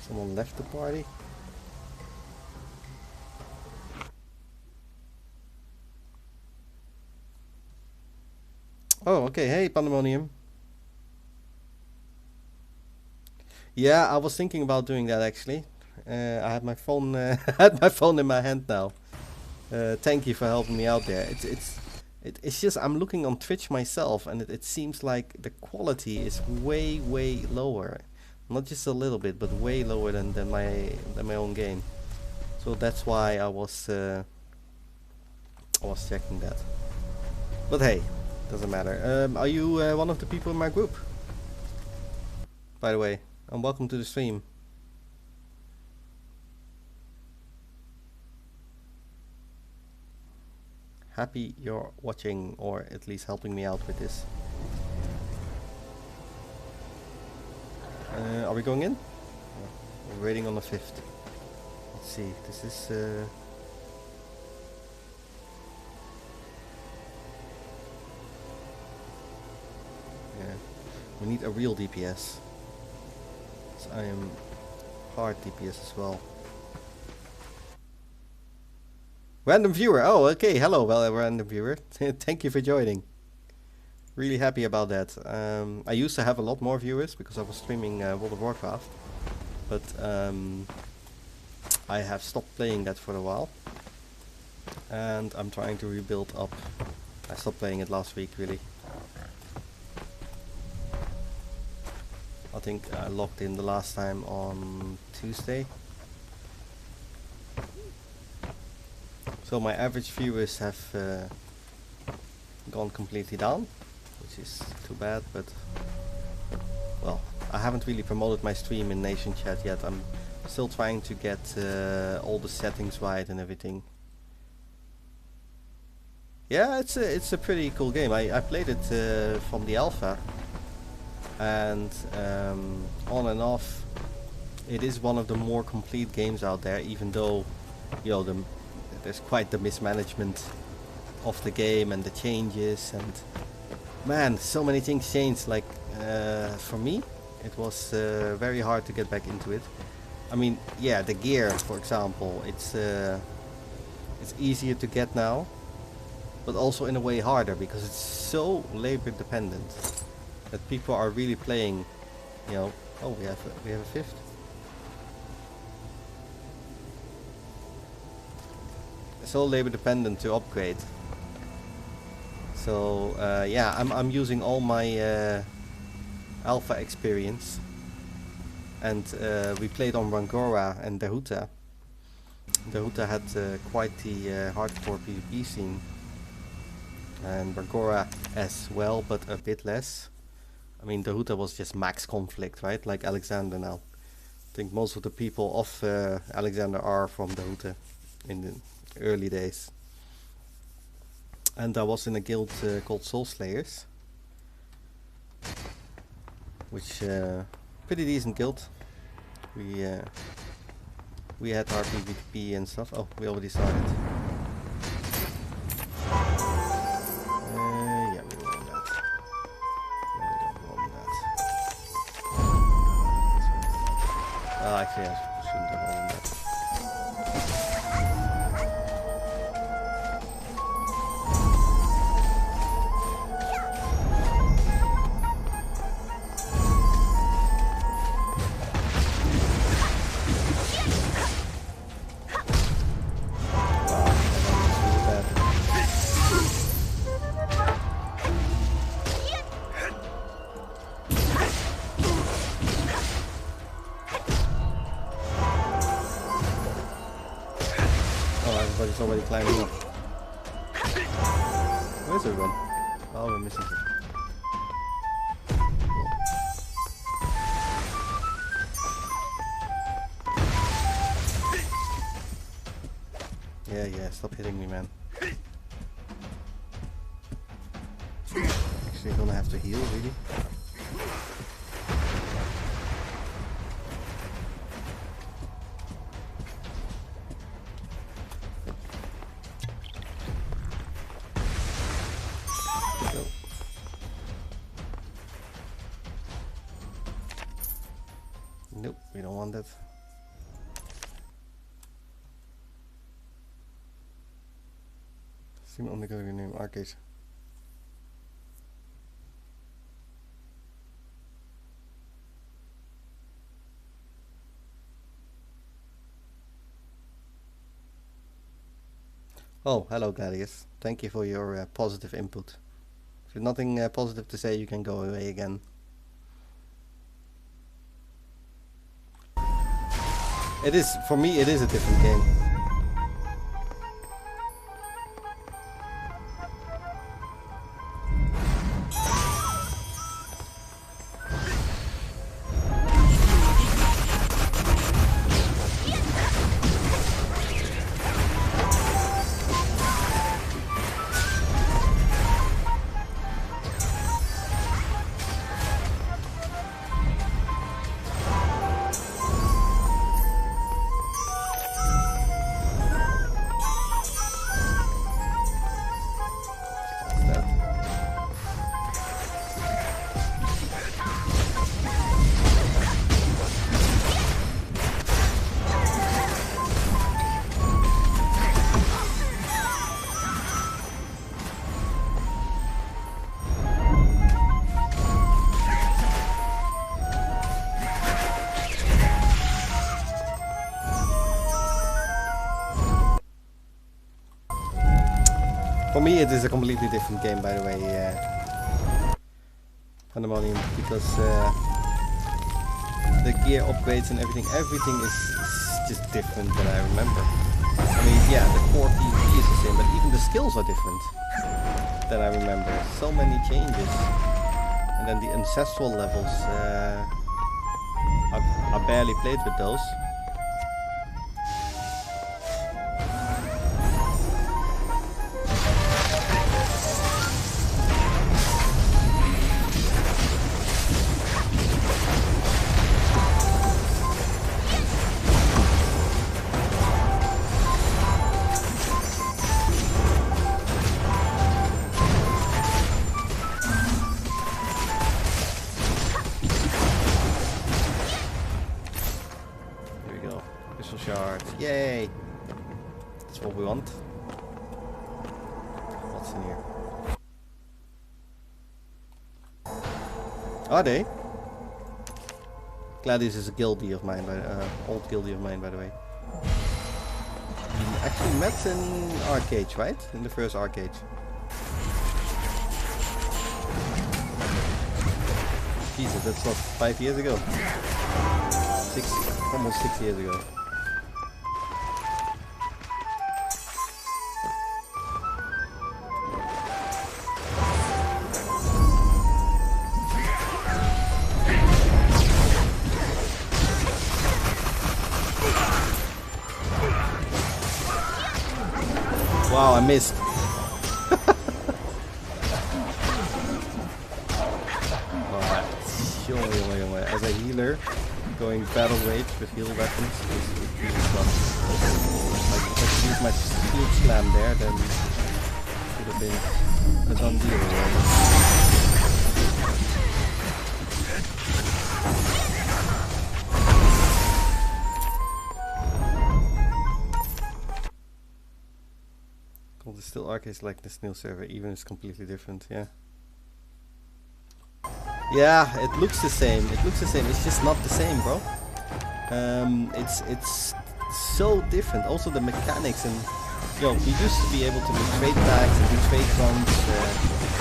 Someone left the party. Oh, okay. Hey, Pandemonium. Yeah, I was thinking about doing that actually. I had my phone, had my phone in my hand now. Thank you for helping me out there. It's just I'm looking on Twitch myself, and it seems like the quality is way lower. Not just a little bit, but way lower than my own game. So that's why I was checking that. But hey, doesn't matter. Are you one of the people in my group? By the way, and welcome to the stream. Happy you're watching, or at least helping me out with this. Are we going in? We're waiting on the 5th. Let's see, this is... yeah, we need a real DPS. So I am hard DPS as well. Random viewer, oh okay, hello, well, random viewer. Thank you for joining. Really happy about that. I used to have a lot more viewers because I was streaming World of Warcraft, but I have stopped playing that for a while, and I'm trying to rebuild up. I stopped playing it last week, really. I think I logged in the last time on Tuesday. So my average viewers have gone completely down, which is too bad, but well, I haven't really promoted my stream in Nation Chat yet. I'm still trying to get all the settings right and everything. Yeah, it's a pretty cool game. I played it from the alpha, and on and off it is one of the more complete games out there, even though, you know, there's quite the mismanagement of the game and the changes, and man, so many things changed. Like for me it was very hard to get back into it. I mean, yeah, the gear, for example, it's easier to get now, but also in a way harder because it's so labor dependent that people are really playing, you know. Oh, we have a 5th. So labor dependent to upgrade. So yeah, I'm using all my alpha experience, and we played on Rangora and Dahuta. Dahuta had quite the hardcore PvP scene, and Rangora as well, but a bit less. I mean, Dahuta was just max conflict, right? Like Alexander now. I think most of the people of Alexander are from Dahuta in the early days. And I was in a guild called Soul Slayers, which pretty decent guild. We had our PvP and stuff. Oh, we already started. Yeah, we will on that. No, we don't roll on that. Oh, actually, I shouldn't have rolled on that. It's already climbing up. Where's everyone? Oh, we're missing it. Yeah, stop hitting me, man. Actually, gonna have to heal, really. Nope, we don't want that. I'm only going to name Archeage. Oh, hello Gladius. Thank you for your positive input. If you have nothing positive to say, you can go away again. It is, for me, it is a different game. For me, it is a completely different game, by the way, Pandemonium, because the gear upgrades and everything is just different than I remember. I mean, yeah, the core PvP is the same, but even the skills are different than I remember. So many changes. And then the ancestral levels, I barely played with those. Yay! That's what we want. What's in here? Are they? Gladius is a guildie of mine, old guildie of mine, by the way. We actually met in Archeage, right? In the first Archeage. Jesus, that's not 5 years ago. Almost 6 years ago. Wow, I missed. Alright, as a healer, going battle rage with heal weapons is really fun. Like, if I could use my shield slam there, then it would have been a done deal already. It's still Archeage like the Snail server, even it's completely different, yeah. Yeah, it looks the same. It's just not the same, bro. It's so different. Also the mechanics, and yo, we used to be able to do trade packs and do trade runs,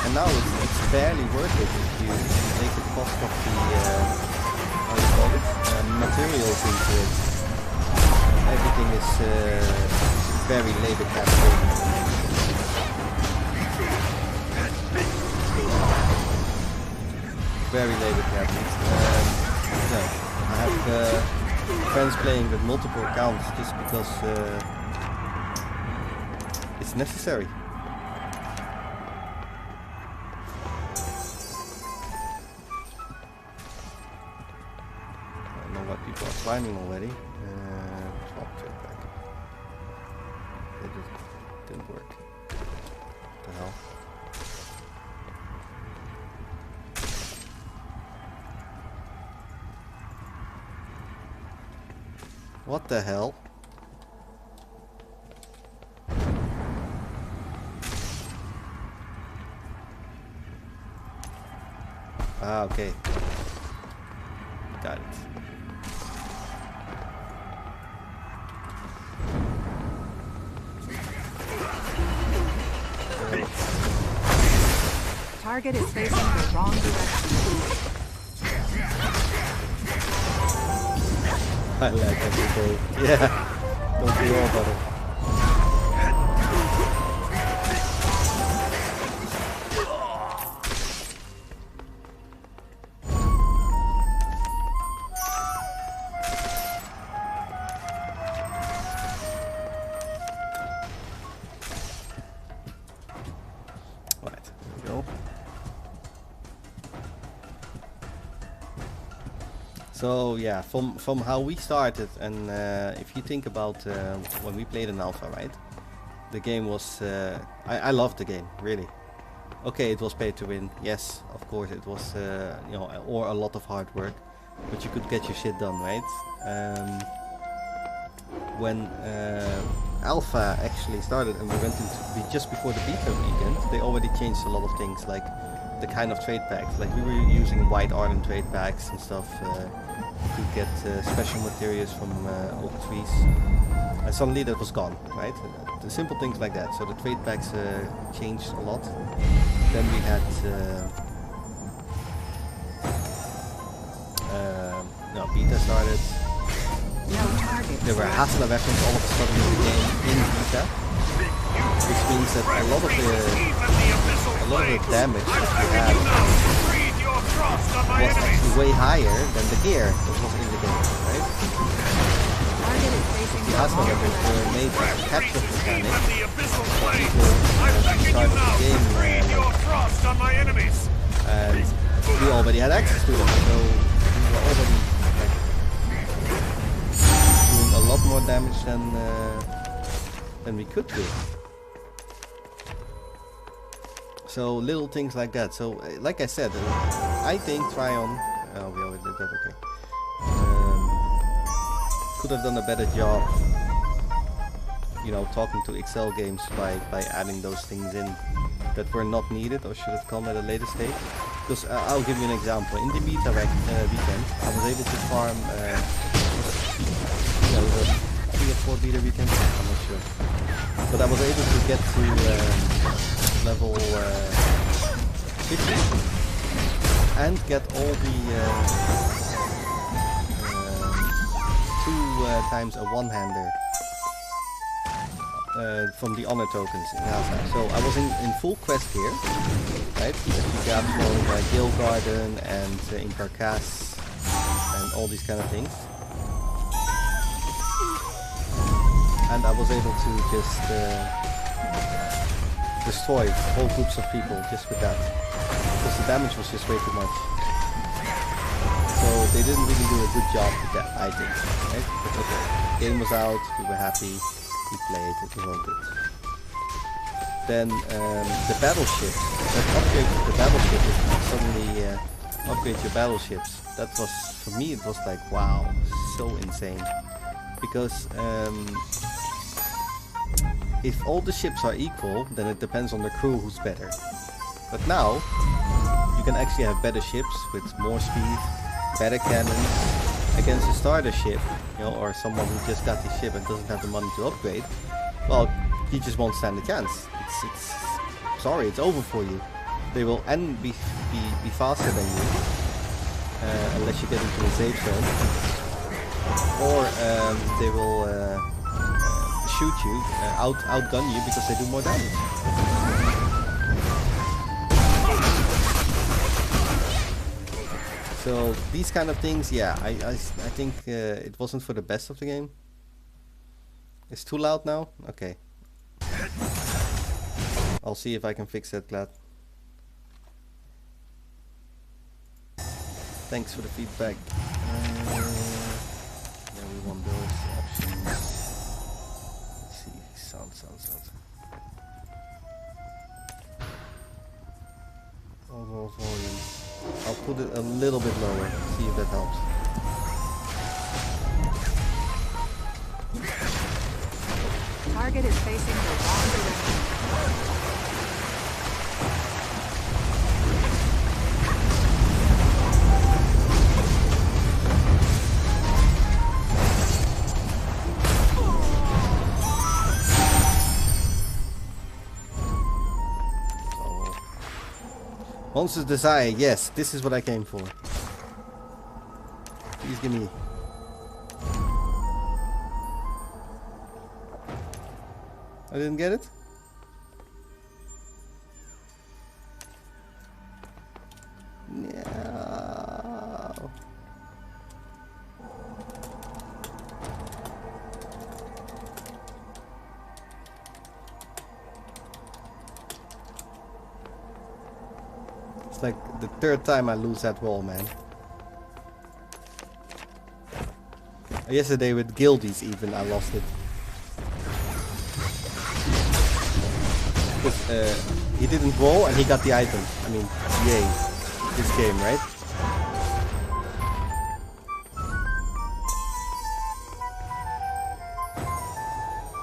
and now it's barely worth it if you take the cost of the how do you call it, materials into it. Everything is very labor captured. Very labor captured. No, I have friends playing with multiple accounts just because it's necessary. I don't know why people are climbing already. Swap trade back. It just didn't work. What the hell? What the hell? Ah, okay. Got it. Target is facing the wrong direction. I like every day. Yeah. Don't be all about it. So yeah, from how we started, and if you think about when we played in alpha, right? The game was I loved the game, really. Okay, it was pay to win. Yes, of course it was, you know, or a lot of hard work, but you could get your shit done, right? When alpha actually started and we went into just before the beta weekend, they already changed a lot of things, like the kind of trade packs. Like we were using white ardent trade packs and stuff to get special materials from oak trees, and suddenly that was gone, right? The simple things like that. So the trade packs changed a lot. Then we had no, beta started. There were Hasla weapons all of a sudden in the game in beta, which means that a lot of the damage that we had was actually way higher than the gear that was in the game, right? The Hasla weapons were made as a catch-up mechanic started the game, and we already had access to them, so we were already a lot more damage than we could do. So little things like that. So like I said, I think Tryon, we already did that, okay, could have done a better job, you know, talking to Excel games by adding those things in that were not needed or should have come at a later stage. Because I'll give you an example. In the beta weekend, I was able to farm 3 or 4 beta weekends, I'm not sure. But I was able to get to level 50 and get all the 2 times a one-hander from the honor tokens in Alpha. So I was in full quest here, right? That you got from Gale Garden and in Carcass and all these kind of things. And I was able to just destroy whole groups of people just with that, because the damage was just way too much. So they didn't really do a good job with that, I think. Right? But okay, the game was out, we were happy, we played, it was all good. Then the battleships, that upgrade to the battleship is suddenly upgrade your battleships. That was, for me, it was like, wow, so insane. Because if all the ships are equal, then it depends on the crew who's better. But now, you can actually have better ships with more speed, better cannons, against a starter ship, you know, or someone who just got the ship and doesn't have the money to upgrade. Well, he just won't stand a chance. It's sorry, it's over for you. They will be faster than you, unless you get into a safe zone. Or they will shoot you, outgun you because they do more damage. So these kind of things, yeah, I think it wasn't for the best of the game. It's too loud now? Okay. I'll see if I can fix that, Glad. Thanks for the feedback. Yeah, we want those options. Let's see, sound. Overall volume. I'll put it a little bit lower, see if that helps. Target is facing the wrong direction. Monster's Desire, yes, this is what I came for. Please give me. I didn't get it? No. It's like the third time I lose that wall, man. Yesterday with Guildies even I lost it. Because he didn't roll and he got the item. I mean, yay. This game, right?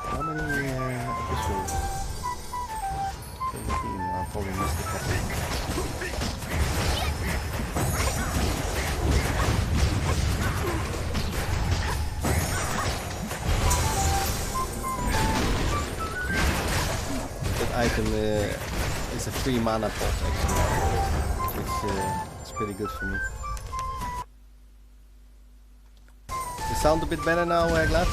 How many episodes? 17. I'll probably missed a couple. Item is a free mana pot actually, which is pretty good for me. The sound a bit better now, Glad?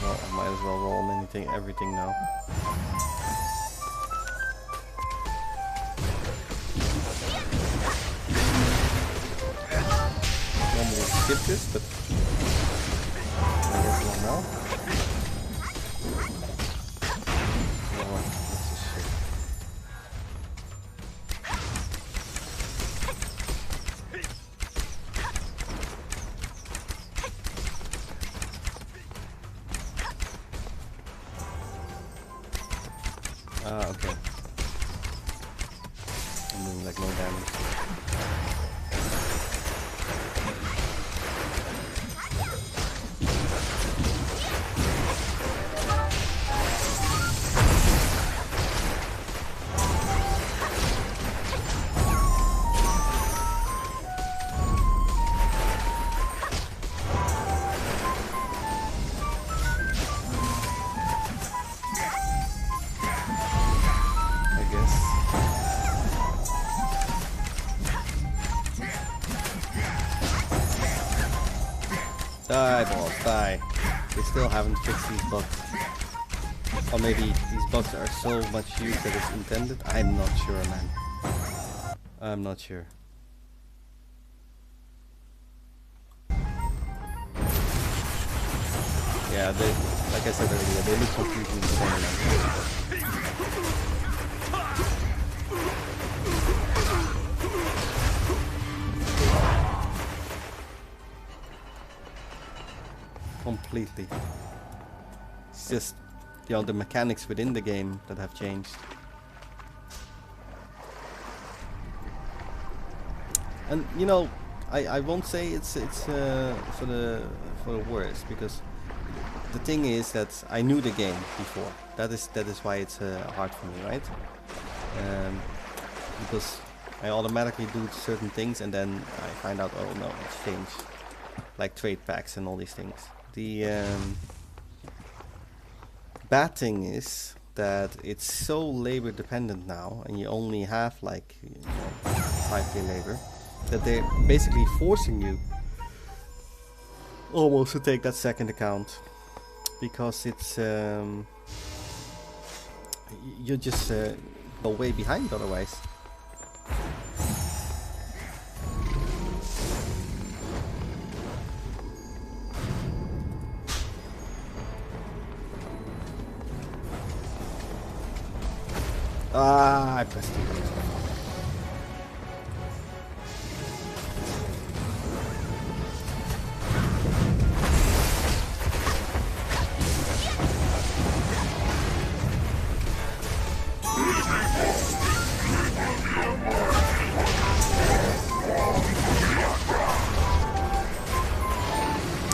Well, I might as well roll on everything now. Skip this, but I guess not now. Oh, that's a shit. Ah, okay. I'm doing like no damage. Die, boss, die. They still haven't fixed these bugs. Or maybe these bugs are so much used that it's intended. I'm not sure, man. I'm not sure. Yeah, they, like I said earlier, they look completely the same. Completely. It's just, you know, the mechanics within the game that have changed. And you know, I won't say it's for the worst, because the thing is that I knew the game before. That is why it's hard for me, right? Because I automatically do certain things and then I find out, oh no, it's changed. Like trade packs and all these things. The bad thing is that it's so labor dependent now, and you only have like 5k labor, that they're basically forcing you almost to take that second account, because it's you just go way behind otherwise. Ah, I pressed it.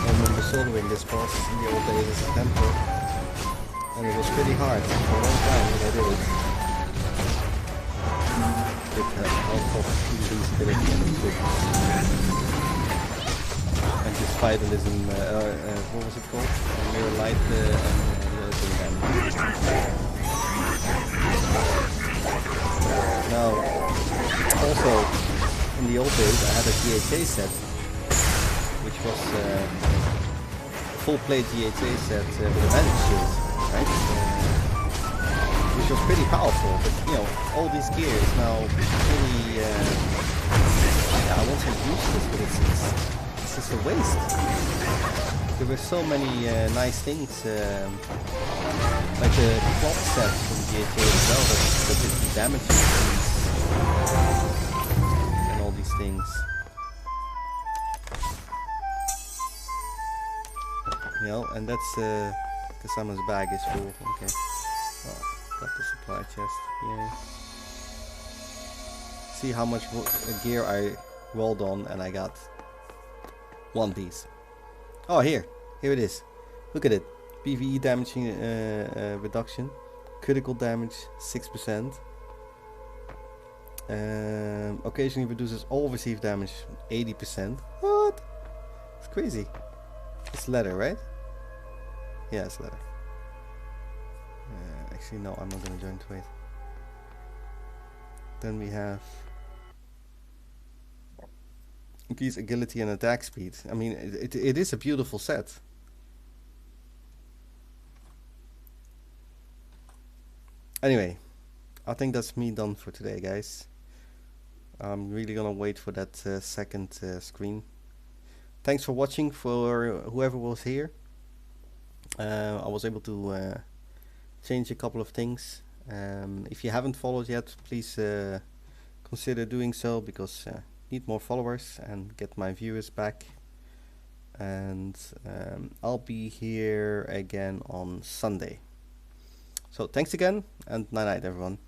I remember soloing this boss in the old days as a tempo, and it was pretty hard for a long time, but I did it. With help of invisibility and good. And just vitalism, what was it called? Mirror light and the other thing then. Now, also, in the old days I had a GHA set, which was full plate GHA set with a magic shield, right? Which was pretty powerful, but you know, all these gears now pretty, yeah, I won't say useless, but it's just a waste. There were so many nice things, like the clock set from GHA as well, that did the damage and all these things. You know, and that's Kasama's bag is full. Okay. Oh, got the supply chest. Yeah. See how much gear I rolled on, and I got one piece. Oh, here it is. Look at it. PvE damage reduction, critical damage 6%. Occasionally reduces all received damage 80%. What? It's crazy. It's leather, right? Yeah, it's leather. Actually, no, I'm not gonna join to it. Then we have increase agility and attack speed. I mean, it is a beautiful set. Anyway, I think that's me done for today, guys. I'm really gonna wait for that second screen. Thanks for watching, for whoever was here. I was able to change a couple of things. If you haven't followed yet, please consider doing so, because I need more followers and get my viewers back. And I'll be here again on Sunday. So thanks again, and night night everyone.